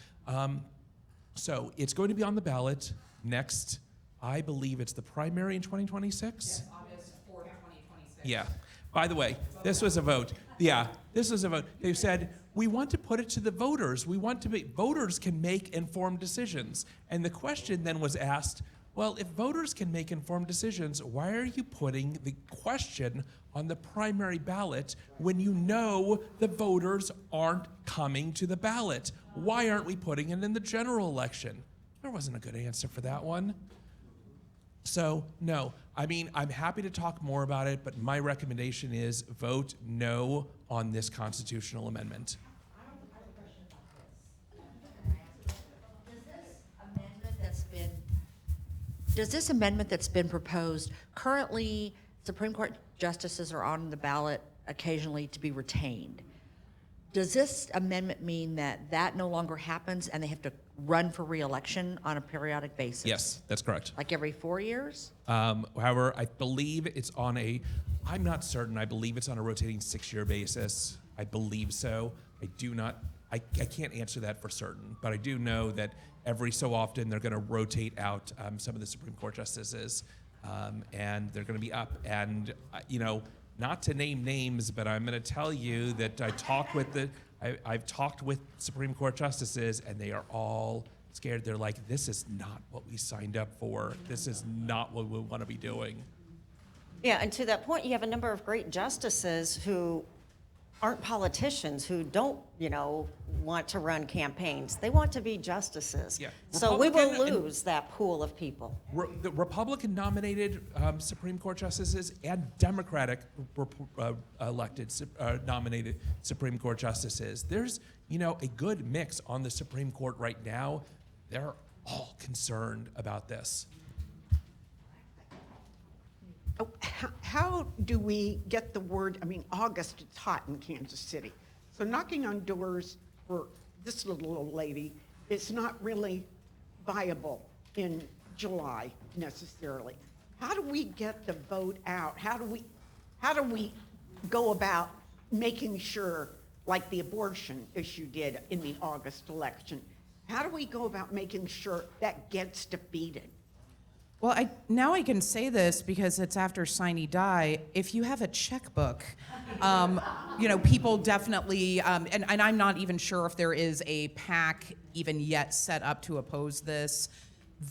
So it's going to be on the ballot next, I believe it's the primary in 2026? Yes, August 4th, 2026. Yeah. By the way, this was a vote. Yeah, this was a vote. They said, we want to put it to the voters. Voters can make informed decisions. And the question then was asked, well, if voters can make informed decisions, why are you putting the question on the primary ballot when you know the voters aren't coming to the ballot? Why aren't we putting it in the general election? There wasn't a good answer for that one. So, no. I mean, I'm happy to talk more about it, but my recommendation is vote no on this constitutional amendment. I have a question about this. Does this amendment that's been proposed, currently Supreme Court justices are on the ballot occasionally to be retained. Does this amendment mean that that no longer happens and they have to run for re-election on a periodic basis? Yes, that's correct. Like every 4 years? However, I believe it's on I'm not certain, I believe it's on a rotating 6-year basis. I believe so. I can't answer that for certain, but I do know that every so often they're going to rotate out some of the Supreme Court justices, and they're going to be up. And, not to name names, but I'm going to tell you that I've talked with Supreme Court justices, and they are all scared. They're like, this is not what we signed up for. This is not what we want to be doing. Yeah, and to that point, you have a number of great justices who aren't politicians, who don't, want to run campaigns. They want to be justices. Yeah. So we will Republican lose that pool of people. The Republican-nominated Supreme Court justices and Democratic-elected nominated Supreme Court justices. There's, a good mix on the Supreme Court right now. They're all concerned about this. how do we get the word, I mean, August, it's hot in Kansas City. So knocking on doors for this little old lady is not really viable in July necessarily. How do we get the vote out? How do we go about making sure, like the abortion issue did in the August election, how do we go about making sure that gets defeated? Well, now I can say this because it's after Sine Die. If you have a checkbook, people definitely, and I'm not even sure if there is a PAC even yet set up to oppose this.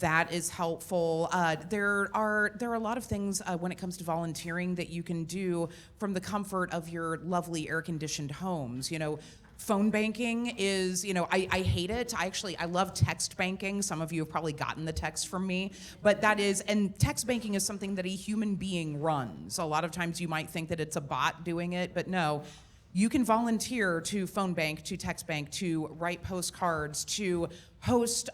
That is helpful. There are a lot of things when it comes to volunteering that you can do from the comfort of your lovely air-conditioned homes. Phone banking is, I hate it. I love text banking. Some of you have probably gotten the text from me, but and text banking is something that a human being runs. A lot of times you might think that it's a bot doing it, but no. You can volunteer to phone bank, to text bank, to write postcards, to host,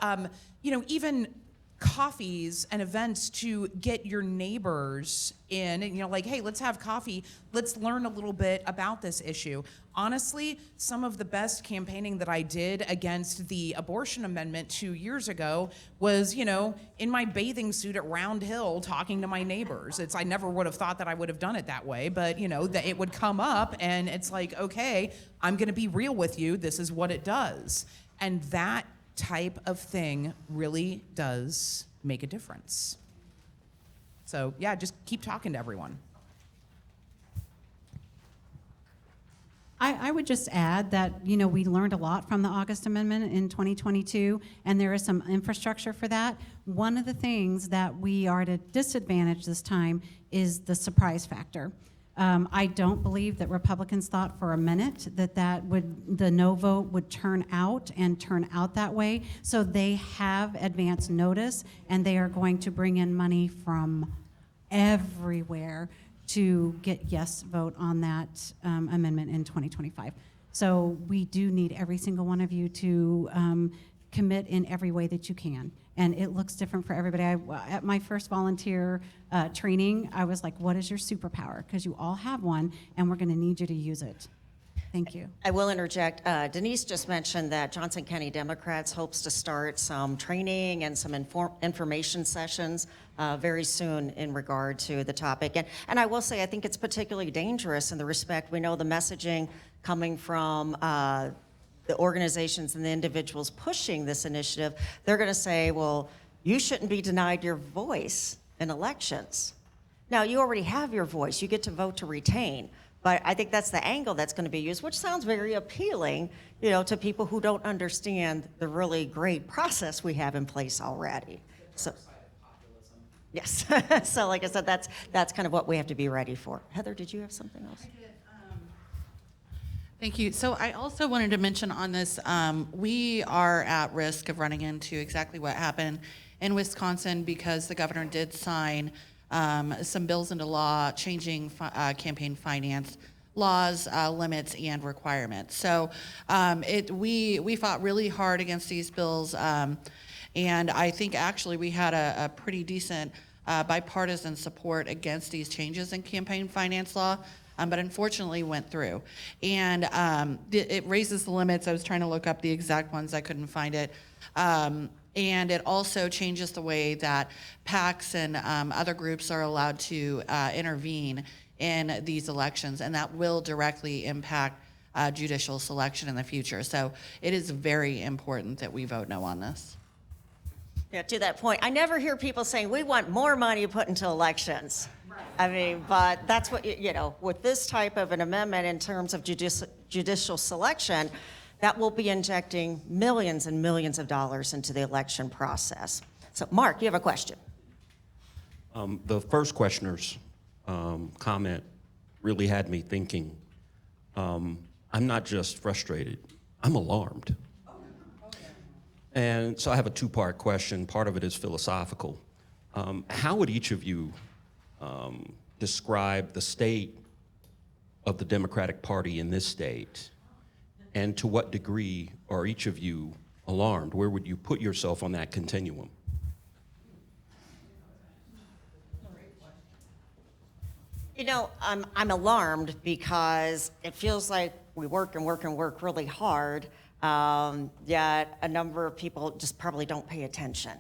even coffees and events to get your neighbors in and like, hey, let's have coffee, let's learn a little bit about this issue. Honestly, some of the best campaigning that I did against the abortion amendment 2 years ago was, in my bathing suit at Round Hill talking to my neighbors. I never would have thought that I would have done it that way, but that it would come up and it's like, okay, I'm gonna be real with you, this is what it does. And that type of thing really does make a difference. So yeah, just keep talking to everyone. I would just add that, we learned a lot from the August Amendment in 2022, and there is some infrastructure for that. One of the things that we are at a disadvantage this time is the surprise factor. I don't believe that Republicans thought for a minute that the no vote would turn out that way. So they have advance notice, and they are going to bring in money from everywhere to get yes vote on that amendment in 2025. So we do need every single one of you to commit in every way that you can. And it looks different for everybody. At my first volunteer training, I was like, what is your superpower? Because you all have one, and we're going to need you to use it. Thank you. I will interject. Denise just mentioned that Johnson County Democrats hopes to start some training and some information sessions very soon in regard to the topic. And I will say, I think it's particularly dangerous in the respect we know the messaging coming from the organizations and the individuals pushing this initiative. They're going to say, well, you shouldn't be denied your voice in elections. Now, you already have your voice. You get to vote to retain. But I think that's the angle that's going to be used, which sounds very appealing, to people who don't understand the really great process we have in place already. So, yes. So, like I said, that's kind of what we have to be ready for. Heather, did you have something else? Thank you. So I also wanted to mention on this, we are at risk of running into exactly what happened in Wisconsin because the governor did sign some bills into law changing campaign finance laws, limits, and requirements. So we fought really hard against these bills, and I think actually we had a pretty decent bipartisan support against these changes in campaign finance law. But unfortunately went through. And it raises the limits. I was trying to look up the exact ones, I couldn't find it. And it also changes the way that PACs and other groups are allowed to intervene in these elections, and that will directly impact judicial selection in the future. So it is very important that we vote no on this. Yeah, to that point, I never hear people saying, we want more money put into elections. I mean, but that's what, with this type of an amendment in terms of judicial selection, that will be injecting millions and millions of dollars into the election process. So, Mark, you have a question. The first questioner's comment really had me thinking. I'm not just frustrated, I'm alarmed. And so I have a two-part question. Part of it is philosophical. How would each of you describe the state of the Democratic Party in this state? And to what degree are each of you alarmed? Where would you put yourself on that continuum? You know, I'm alarmed because it feels like we work and work and work really hard, yet a number of people just probably don't pay attention.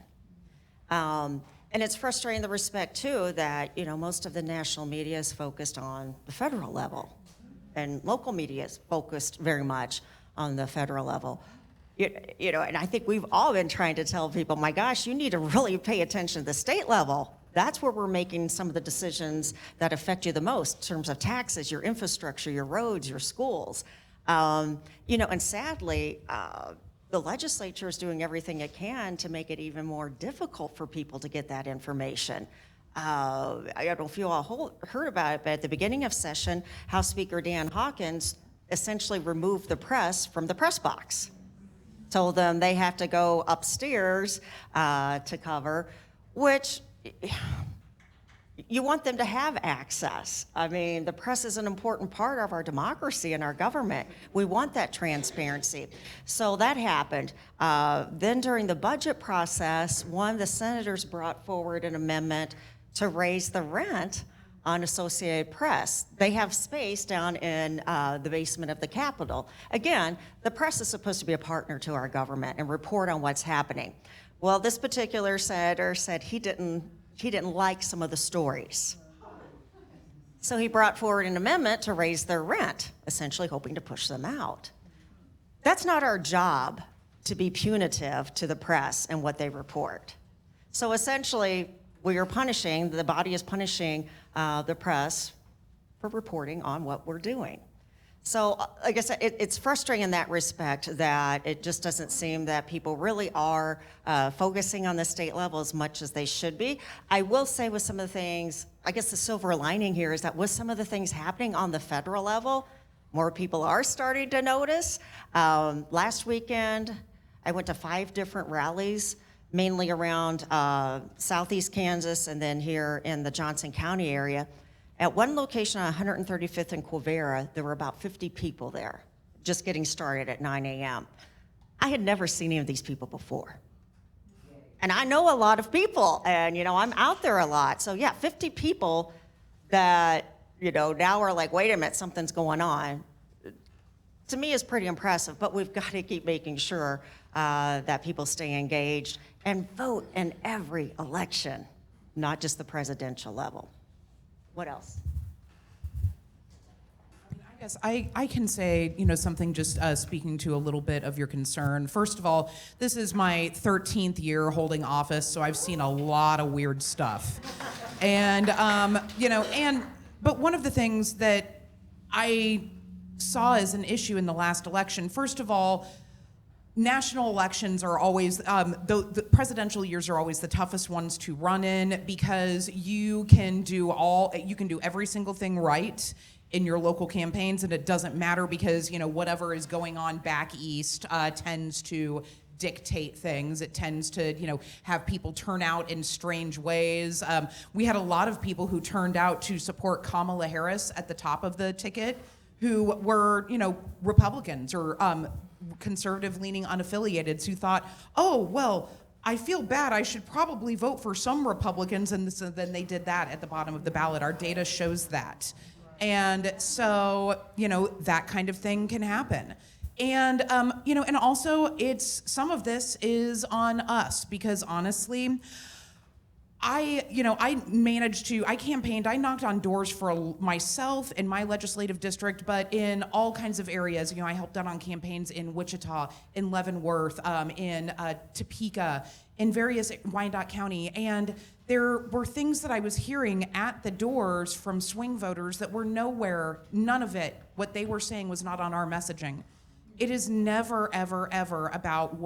And it's frustrating in the respect too that, you know, most of the national media is focused on the federal level, and local media is focused very much on the federal level. You know, and I think we've all been trying to tell people, my gosh, you need to really pay attention to the state level. That's where we're making some of the decisions that affect you the most in terms of taxes, your infrastructure, your roads, your schools. You know, and sadly, the legislature is doing everything it can to make it even more difficult for people to get that information. I don't know if you all heard about it, but at the beginning of session, House Speaker Dan Hawkins essentially removed the press from the press box. Told them they have to go upstairs to cover, which you want them to have access. I mean, the press is an important part of our democracy and our government. We want that transparency. So that happened. Then during the budget process, one of the senators brought forward an amendment to raise the rent on Associated Press. They have space down in the basement of the Capitol. Again, the press is supposed to be a partner to our government and report on what's happening. Well, this particular senator said he didn't like some of the stories. So he brought forward an amendment to raise their rent, essentially hoping to push them out. That's not our job, to be punitive to the press and what they report. So essentially, the body is punishing the press for reporting on what we're doing. So like I said, it's frustrating in that respect that it just doesn't seem that people really are focusing on the state level as much as they should be. I will say with some of the things, I guess the silver lining here is that with some of the things happening on the federal level, more people are starting to notice. Last weekend, I went to 5 different rallies, mainly around southeast Kansas and then here in the Johnson County area. At one location on 135th and Quivira, there were about 50 people there, just getting started at 9 a.m. I had never seen any of these people before. And I know a lot of people, and, you know, I'm out there a lot. So, yeah, 50 people that, you know, now are like, wait a minute, something's going on, to me is pretty impressive. But we've got to keep making sure that people stay engaged and vote in every election, not just the presidential level. What else? I guess I can say, you know, something just speaking to a little bit of your concern. First of all, this is my 13th year holding office, so I've seen a lot of weird stuff. And, you know, but one of the things that I saw as an issue in the last election, first of all, national elections are always, the presidential years are always the toughest ones to run in because you can do every single thing right in your local campaigns, and it doesn't matter because, you know, whatever is going on back east tends to dictate things. It tends to, you know, have people turn out in strange ways. We had a lot of people who turned out to support Kamala Harris at the top of the ticket who were, you know, Republicans or conservative-leaning unaffiliateds who thought, oh, well, I feel bad. I should probably vote for some Republicans, and so then they did that at the bottom of the ballot. Our data shows that. And so, you know, that kind of thing can happen. And, you know, and also some of this is on us because honestly, I campaigned, I knocked on doors for myself in my legislative district, but in all kinds of areas. You know, I helped out on campaigns in Wichita, in Leavenworth, in Topeka, in various Wyandotte County, and there were things that I was hearing at the doors from swing voters that were none of it, what they were saying was not on our messaging. It is never, ever, ever about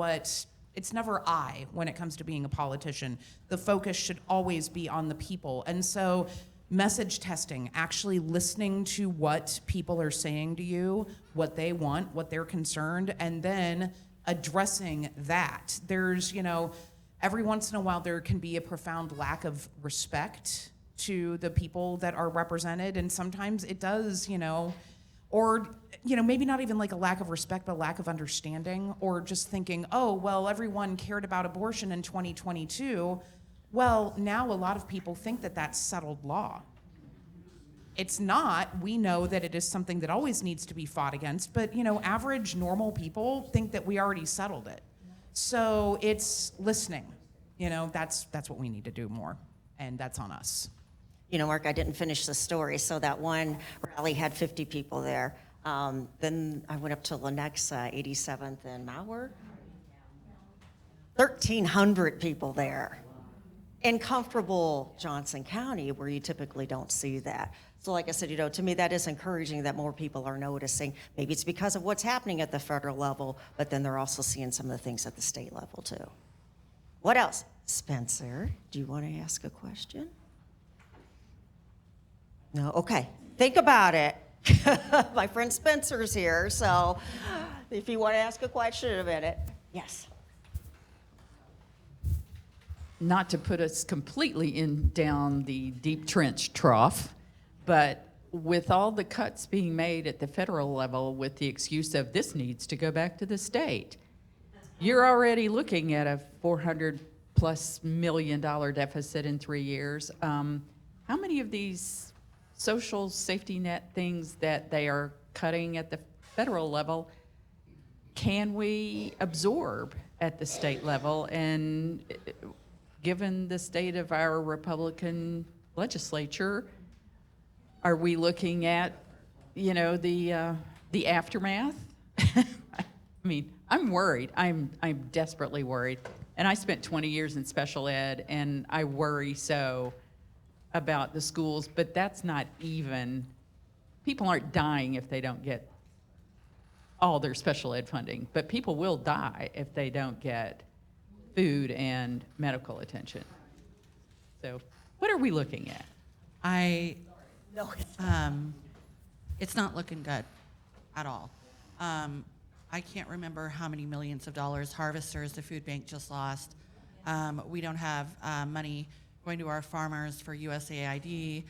it's never I when it comes to being a politician. The focus should always be on the people. And so message testing, actually listening to what people are saying to you, what they want, what they're concerned, and then addressing that. There's, you know, every once in a while there can be a profound lack of respect to the people that are represented, and sometimes it does, you know, or, you know, maybe not even like a lack of respect, but a lack of understanding, or just thinking, oh, well, everyone cared about abortion in 2022. Well, now a lot of people think that that's settled law. it's not. We know that it is something that always needs to be fought against, but average normal people think that we already settled it. So it's listening. That's what we need to do more, and that's on us. Mark, I didn't finish the story. So that one rally had 50 people there. Then I went up to Lenexa, 87th and Meyer. 1,300 people there. In comfortable Johnson County, where you typically don't see that. So like I said, to me, that is encouraging that more people are noticing. Maybe it's because of what's happening at the federal level, but then they're also seeing some of the things at the state level too. What else? Spencer, do you want to ask a question? No? Okay. Think about it. My friend Spencer's here, so if you want to ask a question in a minute. Yes. Not to put us completely down the deep trench trough, but with all the cuts being made at the federal level with the excuse of this needs to go back to the state, you're already looking at a $400+ million deficit in 3 years. How many of these social safety net things that they are cutting at the federal level can we absorb at the state level? And given the state of our Republican legislature, are we looking at, the aftermath? I mean, I'm worried. I'm desperately worried. And I spent 20 years in special ed, and I worry so about the schools, but that's not even, people aren't dying if they don't get all their special ed funding, but people will die if they don't get food and medical attention. So what are we looking at? It's not looking good at all. I can't remember how many millions of dollars Harvesters, the food bank, just lost. We don't have money going to our farmers for USAID.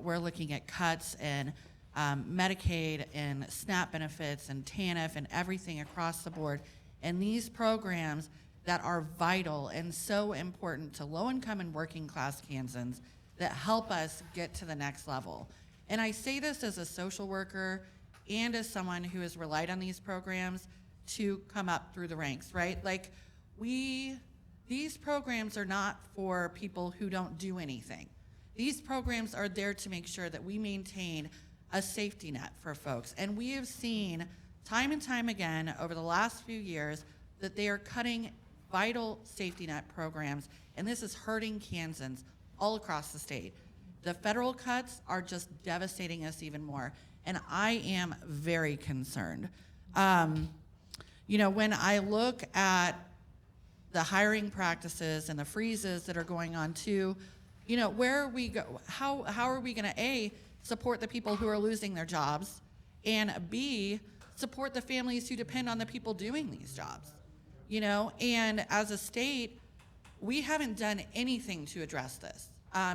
We're looking at cuts in Medicaid and SNAP benefits and TANF and everything across the board. And these programs that are vital and so important to low-income and working-class Kansans that help us get to the next level. And I say this as a social worker and as someone who has relied on these programs to come up through the ranks, right? Like, these programs are not for people who don't do anything. These programs are there to make sure that we maintain a safety net for folks. And we have seen time and time again over the last few years that they are cutting vital safety net programs, and this is hurting Kansans all across the state. The federal cuts are just devastating us even more, and I am very concerned. When I look at the hiring practices and the freezes that are going on too, where are we go? How are we going to A, support the people who are losing their jobs, and B, support the families who depend on the people doing these jobs? And as a state, we haven't done anything to address this.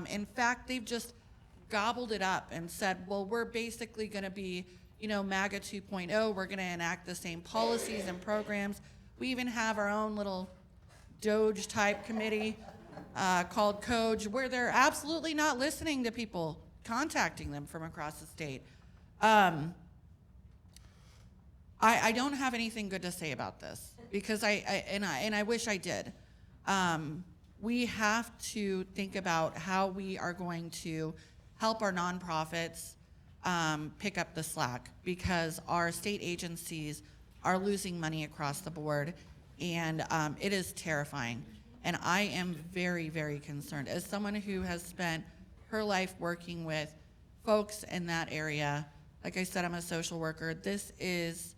In fact, they've just gobbled it up and said, well, we're basically going to be, MAGA 2.0. We're going to enact the same policies and programs. We even have our own little Doge type committee called COGE, where they're absolutely not listening to people, contacting them from across the state. I don't have anything good to say about this because I wish I did. We have to think about how we are going to help our nonprofits pick up the slack, because our state agencies are losing money across the board, and it is terrifying. And I am very, very concerned. As someone who has spent her life working with folks in that area, like I said, I'm a social worker, this is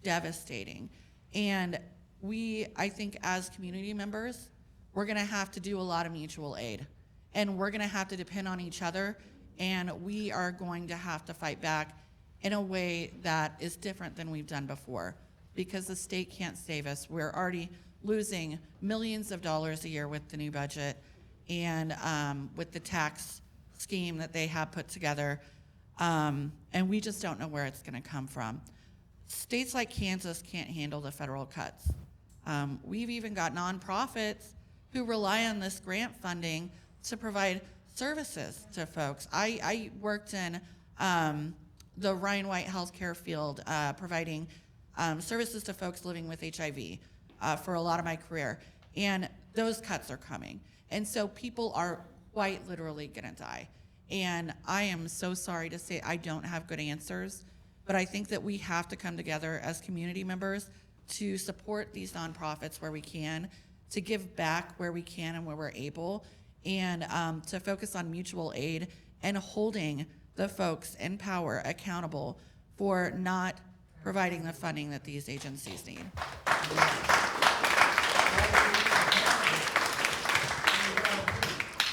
devastating. And I think as community members, we're gonna have to do a lot of mutual aid, and we're gonna have to depend on each other, and we are going to have to fight back in a way that is different than we've done before, because the state can't save us. We're already losing millions of dollars a year with the new budget and with the tax scheme that they have put together, and we just don't know where it's gonna come from. States like Kansas can't handle the federal cuts. We've even got nonprofits who rely on this grant funding to provide services to folks. I worked in the Ryan White healthcare field, providing services to folks living with HIV for a lot of my career. And those cuts are coming. And so people are quite literally going to die. And I am so sorry to say I don't have good answers, but I think that we have to come together as community members to support these nonprofits where we can, to give back where we can and where we're able, and to focus on mutual aid and holding the folks in power accountable for not providing the funding that these agencies need.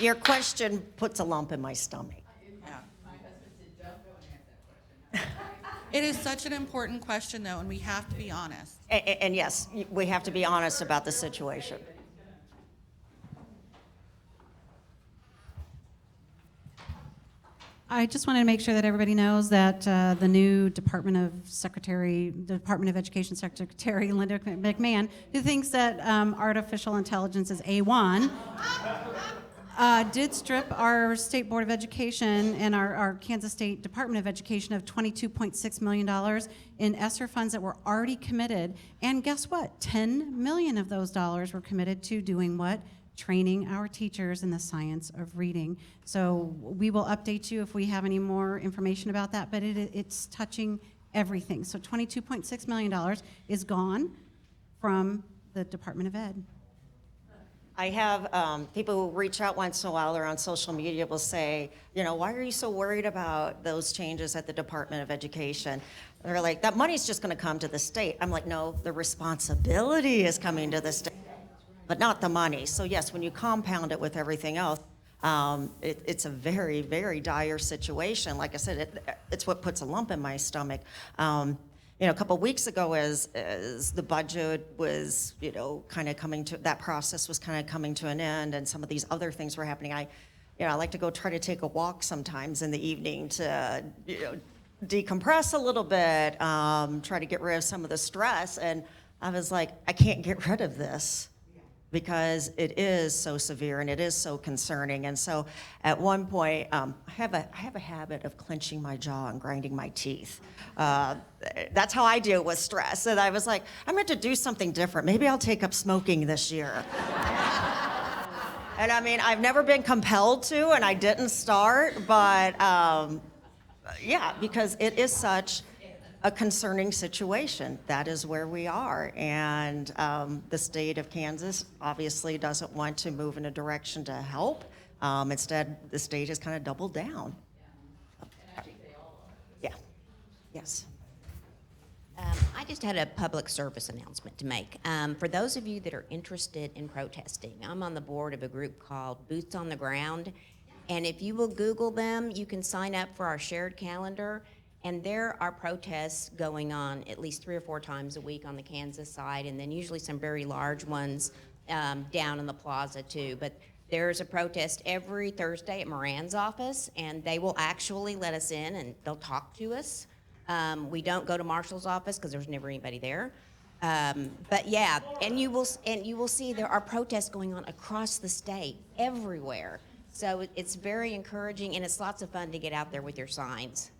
Your question puts a lump in my stomach. It is such an important question, though, and we have to be honest. And yes, we have to be honest about the situation. I just wanted to make sure that everybody knows that the new Department of Education Secretary, Linda McMahon, who thinks that artificial intelligence is A1, did strip our State Board of Education and our Kansas State Department of Education of $22.6 million in ESSER funds that were already committed. And guess what? $10 million of those dollars were committed to doing what? Training our teachers in the science of reading. So we will update you if we have any more information about that, but it's touching everything. So $22.6 million is gone from the Department of Ed. I have people who reach out once in a while or on social media will say, you know, why are you so worried about those changes at the Department of Education? They're like, that money's just going to come to the state. I'm like, no, the responsibility is coming to the state, but not the money. So yes, when you compound it with everything else, it's a very, very dire situation. Like I said, it's what puts a lump in my stomach. You know, a couple of weeks ago, as the budget was, you know, kind of coming to, that process was kind of coming to an end, and some of these other things were happening. I like to go try to take a walk sometimes in the evening to, you know, decompress a little bit, try to get rid of some of the stress. And I was like, I can't get rid of this, because it is so severe and it is so concerning. And so at one point, I have a habit of clenching my jaw and grinding my teeth. That's how I deal with stress. And I was like, I'm going to do something different. Maybe I'll take up smoking this year. And I mean, I've never been compelled to, and I didn't start, but yeah, because it is such a concerning situation. That is where we are. And the state of Kansas obviously doesn't want to move in a direction to help. Instead, the state has kind of doubled down. Yeah, yes. I just had a public service announcement to make. For those of you that are interested in protesting, I'm on the board of a group called Boots on the Ground. And if you will Google them, you can sign up for our shared calendar. And there are protests going on at least 3 or 4 times a week on the Kansas side, and then usually some very large ones down in the plaza too. But there's a protest every Thursday at Moran's office, and they will actually let us in and they'll talk to us. We don't go to Marshall's office because there's never anybody there. But yeah, and you will see there are protests going on across the state, everywhere. So it's very encouraging, and it's lots of fun to get out there with your signs.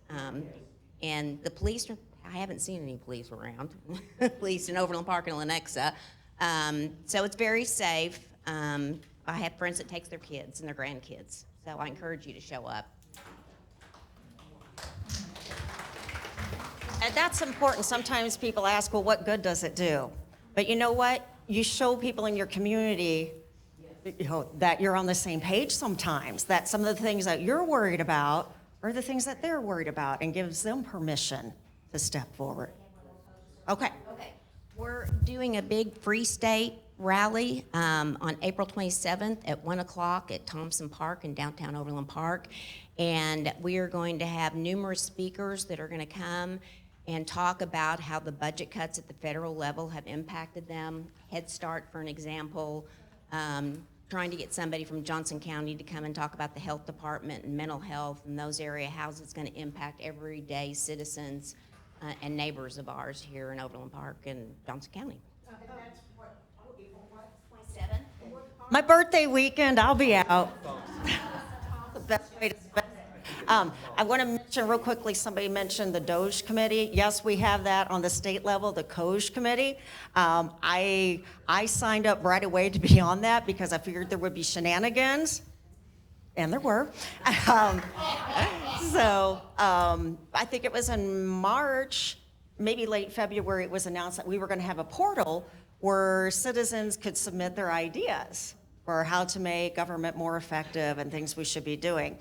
And the police, I haven't seen any police around, police in Overland Park and Lenexa. So it's very safe. I have friends that take their kids and their grandkids. So I encourage you to show up. And that's important. Sometimes people ask, well, what good does it do? But you know what? You show people in your community, you know, that you're on the same page sometimes, that some of the things that you're worried about are the things that they're worried about, and gives them permission to step forward. Okay. We're doing a big Free State rally on April 27th at 1 o'clock at Thompson Park in downtown Overland Park. And we are going to have numerous speakers that are going to come and talk about how the budget cuts at the federal level have impacted them. Head Start, for an example, trying to get somebody from Johnson County to come and talk about the health department and mental health and those areas, how it's going to impact everyday citizens and neighbors of ours here in Overland Park and Johnson County. My birthday weekend, I'll be out. best way to spend it. I want to mention real quickly, somebody mentioned the Doge Committee. Yes, we have that on the state level, the Doge Committee. I signed up right away to be on that because I figured there would be shenanigans. And there were. I think it was in March, maybe late February, it was announced that we were going to have a portal where citizens could submit their ideas for how to make government more effective and things we should be doing.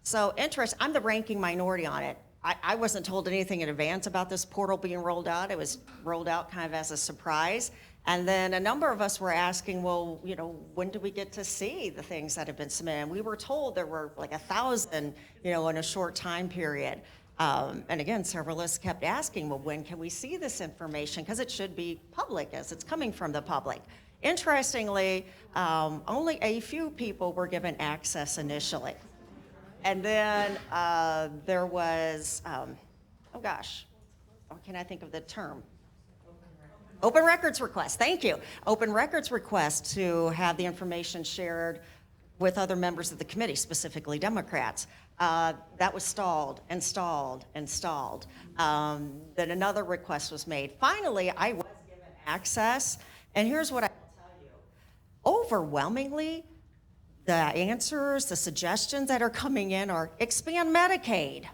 So I'm the ranking minority on it. I wasn't told anything in advance about this portal being rolled out. It was rolled out kind of as a surprise. And then a number of us were asking, well, when do we get to see the things that have been submitted? And we were told there were like 1,000, in a short time period. And again, several of us kept asking, well, when can we see this information? Because it should be public as it's coming from the public. Interestingly, only a few people were given access initially. And then there was, what can I think of the term? Open records request, thank you. Open records request to have the information shared with other members of the committee, specifically Democrats. That was stalled. Then another request was made. Finally, I was given access, and here's what I will tell you. Overwhelmingly, the answers, the suggestions that are coming in are expand Medicaid.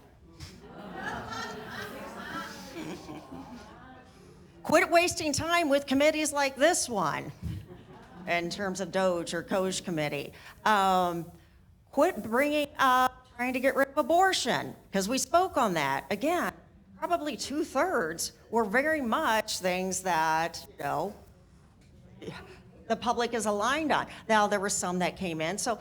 Quit wasting time with committees like this one, in terms of Doge or Doge Committee. Quit bringing up trying to get rid of abortion, because we spoke on that. Again, probably 2/3 were very much things that, the public is aligned on. Now, there were some that came in. So,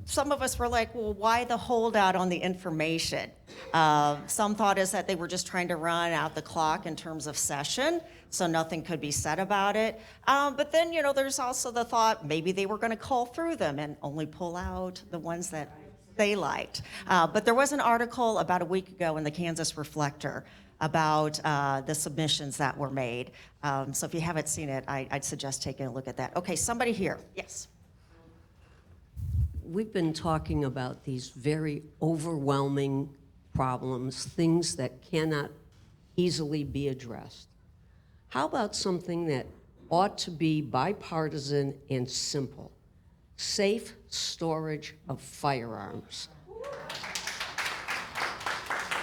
some of us were like, well, why the holdout on the information? Some thought is that they were just trying to run out the clock in terms of session, so nothing could be said about it. But then, there's also the thought maybe they were going to call through them and only pull out the ones that they liked. But there was an article about a week ago in the Kansas Reflector about the submissions that were made. So if you haven't seen it, I'd suggest taking a look at that. Okay, somebody here. Yes. We've been talking about these very overwhelming problems, things that cannot easily be addressed. How about something that ought to be bipartisan and simple? Safe storage of firearms.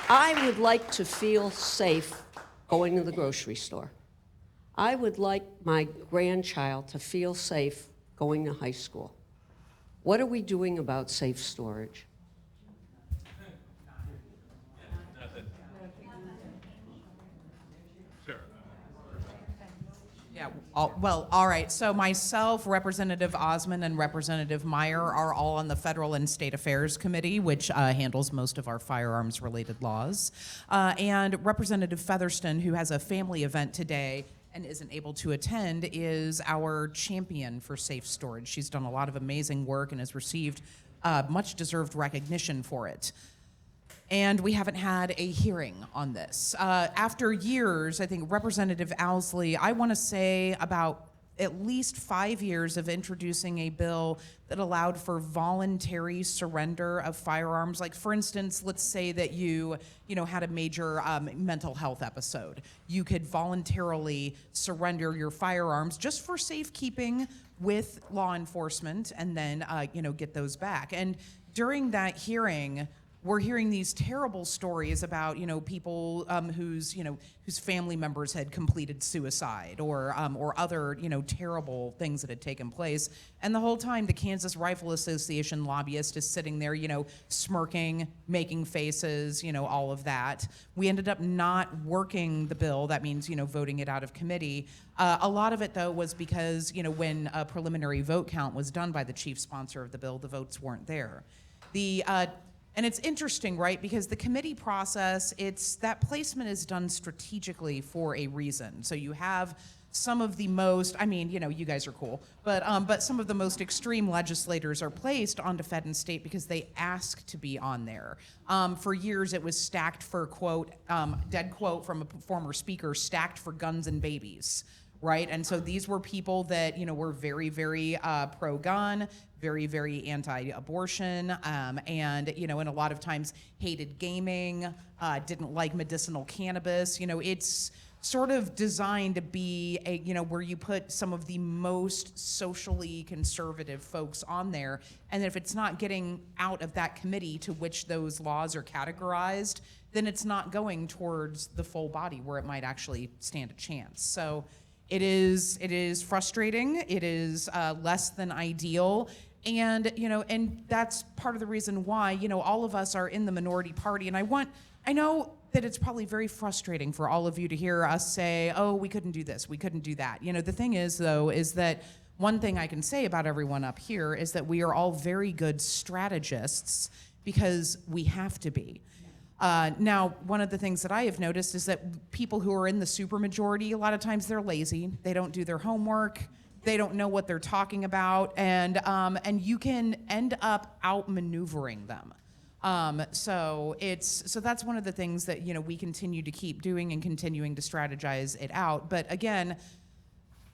I would like to feel safe going to the grocery store. I would like my grandchild to feel safe going to high school. What are we doing about safe storage? Yeah, all right. So myself, Representative Osman, and Representative Meyer are all on the Federal and State Affairs Committee, which handles most of our firearms-related laws. And Representative Featherston, who has a family event today and isn't able to attend, is our champion for safe storage. She's done a lot of amazing work and has received much-deserved recognition for it. And we haven't had a hearing on this. After years, I think Representative Owsley, I want to say about at least 5 years of introducing a bill that allowed for voluntary surrender of firearms. Like, for instance, let's say that you had a major mental health episode. You could voluntarily surrender your firearms just for safekeeping with law enforcement, and then get those back. And during that hearing, we're hearing these terrible stories about people whose family members had completed suicide or other terrible things that had taken place, and the whole time the Kansas Rifle Association lobbyist is sitting there smirking, making faces, all of that. We ended up not working the bill. That means voting it out of committee. A lot of it though was because when a preliminary vote count was done by the chief sponsor of the bill, the votes weren't there. And it's interesting, right? Because the committee process, that placement is done strategically for a reason. So you have some of the most, you guys are cool, but some of the most extreme legislators are placed onto Fed and State because they ask to be on there. For years, it was stacked for, quote, dead quote from a former speaker, stacked for guns and babies, right? And so these were people that, were very, very pro-gun, very, very anti-abortion, and, and a lot of times hated gaming, didn't like medicinal cannabis. It's sort of designed to be where you put some of the most socially conservative folks on there. And if it's not getting out of that committee to which those laws are categorized, then it's not going towards the full body where it might actually stand a chance. So it is frustrating. It is less than ideal. And, and that's part of the reason why, all of us are in the minority party. And I know that it's probably very frustrating for all of you to hear us say, oh, we couldn't do this, we couldn't do that. The thing is, though, is that one thing I can say about everyone up here is that we are all very good strategists because we have to be. Now, one of the things that I have noticed is that people who are in the supermajority, a lot of times they're lazy, they don't do their homework, they don't know what they're talking about, and you can end up outmaneuvering them. So that's one of the things that, we continue to keep doing and continuing to strategize it out. But again,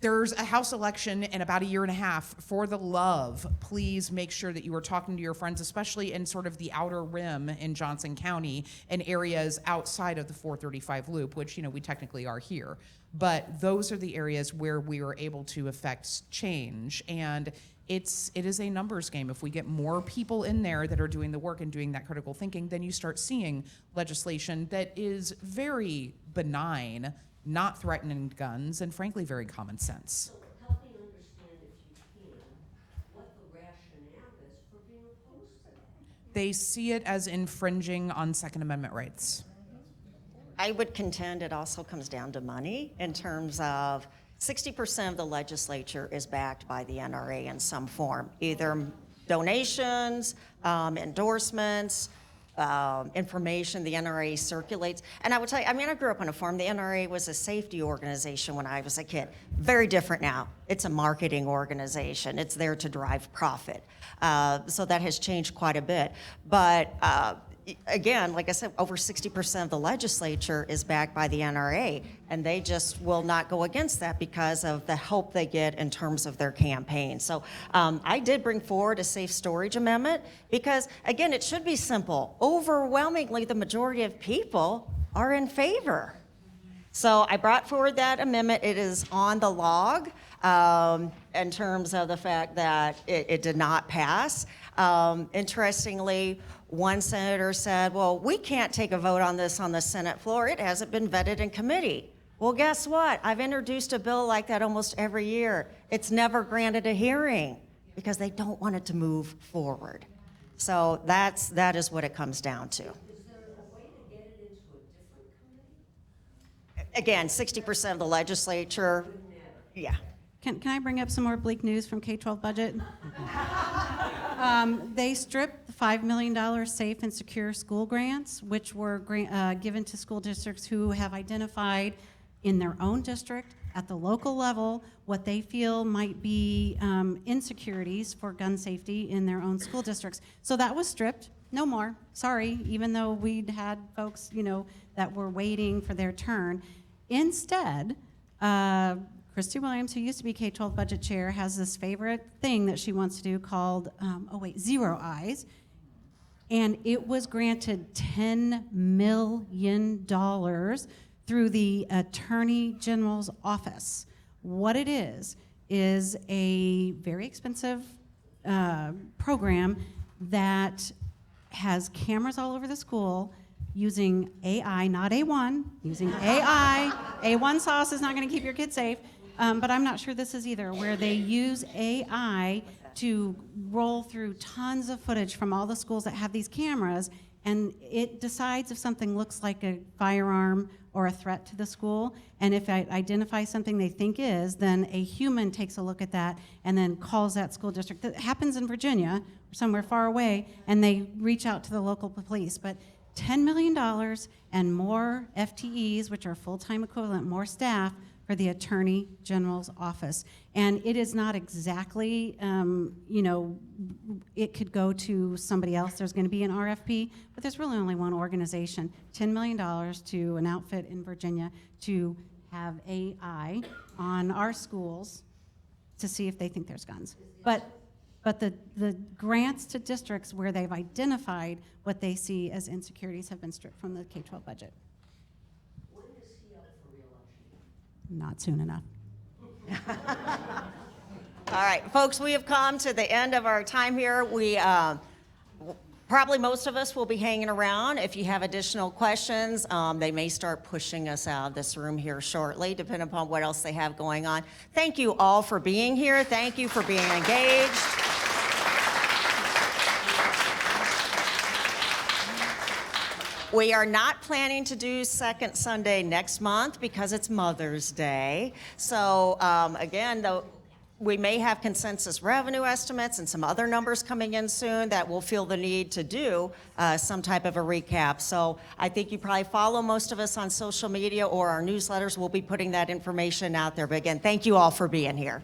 there's a House election in about a year and a half. For the love, please make sure that you are talking to your friends, especially in sort of the outer rim in Johnson County and areas outside of the 435 loop, which, we technically are here. But those are the areas where we are able to affect change. And it is a numbers game. If we get more people in there that are doing the work and doing that critical thinking, then you start seeing legislation that is very benign, not threatening guns, and frankly, very common sense. So help me understand, if you can, what the rationale is for being opposed to that. They see it as infringing on Second Amendment rights. I would contend it also comes down to money in terms of 60% of the legislature is backed by the NRA in some form, either donations, endorsements, information the NRA circulates. And I would tell you, I grew up on a farm. The NRA was a safety organization when I was a kid. Very different now. It's a marketing organization. It's there to drive profit. So that has changed quite a bit. But again, like I said, over 60% of the legislature is backed by the NRA, and they just will not go against that because of the help they get in terms of their campaign. So I did bring forward a safe storage amendment because, again, it should be simple. Overwhelmingly, the majority of people are in favor. So I brought forward that amendment. It is on the log in terms of the fact that it did not pass. Interestingly, one senator said, well, we can't take a vote on this on the Senate floor. It hasn't been vetted in committee. Well, guess what? I've introduced a bill like that almost every year. It's never granted a hearing because they don't want it to move forward. So that is what it comes down to. Is there a way to get it into a different committee? Again, 60% of the legislature, yeah. Can I bring up some more bleak news from K-12 budget? They stripped the $5 million safe and secure school grants, which were given to school districts who have identified in their own district at the local level what they feel might be insecurities for gun safety in their own school districts. So that was stripped. No more. Sorry, even though we'd had folks, that were waiting for their turn. Instead, Christy Williams, who used to be K-12 budget chair, has this favorite thing that she wants to do called, Zero Eyes. And it was granted $10 million through the Attorney General's office. What it is a very expensive program that has cameras all over the school using AI, not A1, using AI. A1 sauce is not going to keep your kids safe. But I'm not sure this is either, where they use AI to roll through tons of footage from all the schools that have these cameras, and it decides if something looks like a firearm or a threat to the school, and if it identifies something they think is, then a human takes a look at that and then calls that school district. That happens in Virginia, or somewhere far away, and they reach out to the local police. But $10 million and more FTEs, which are full-time equivalent, more staff, for the Attorney General's office. And it is not exactly, it could go to somebody else. There's going to be an RFP, but there's really only one organization. $10 million to an outfit in Virginia to have a eye on our schools to see if they think there's guns. But the grants to districts where they've identified what they see as insecurities have been stripped from the K-12 budget. When is he up for reelection? Not soon enough. All right, folks, we have come to the end of our time here. We probably most of us will be hanging around. If you have additional questions, they may start pushing us out of this room here shortly, depending upon what else they have going on. Thank you all for being here. Thank you for being engaged. We are not planning to do second Sunday next month because it's Mother's Day. So again, though, we may have consensus revenue estimates and some other numbers coming in soon that will feel the need to do some type of a recap. So I think you probably follow most of us on social media or our newsletters. We'll be putting that information out there. But again, thank you all for being here.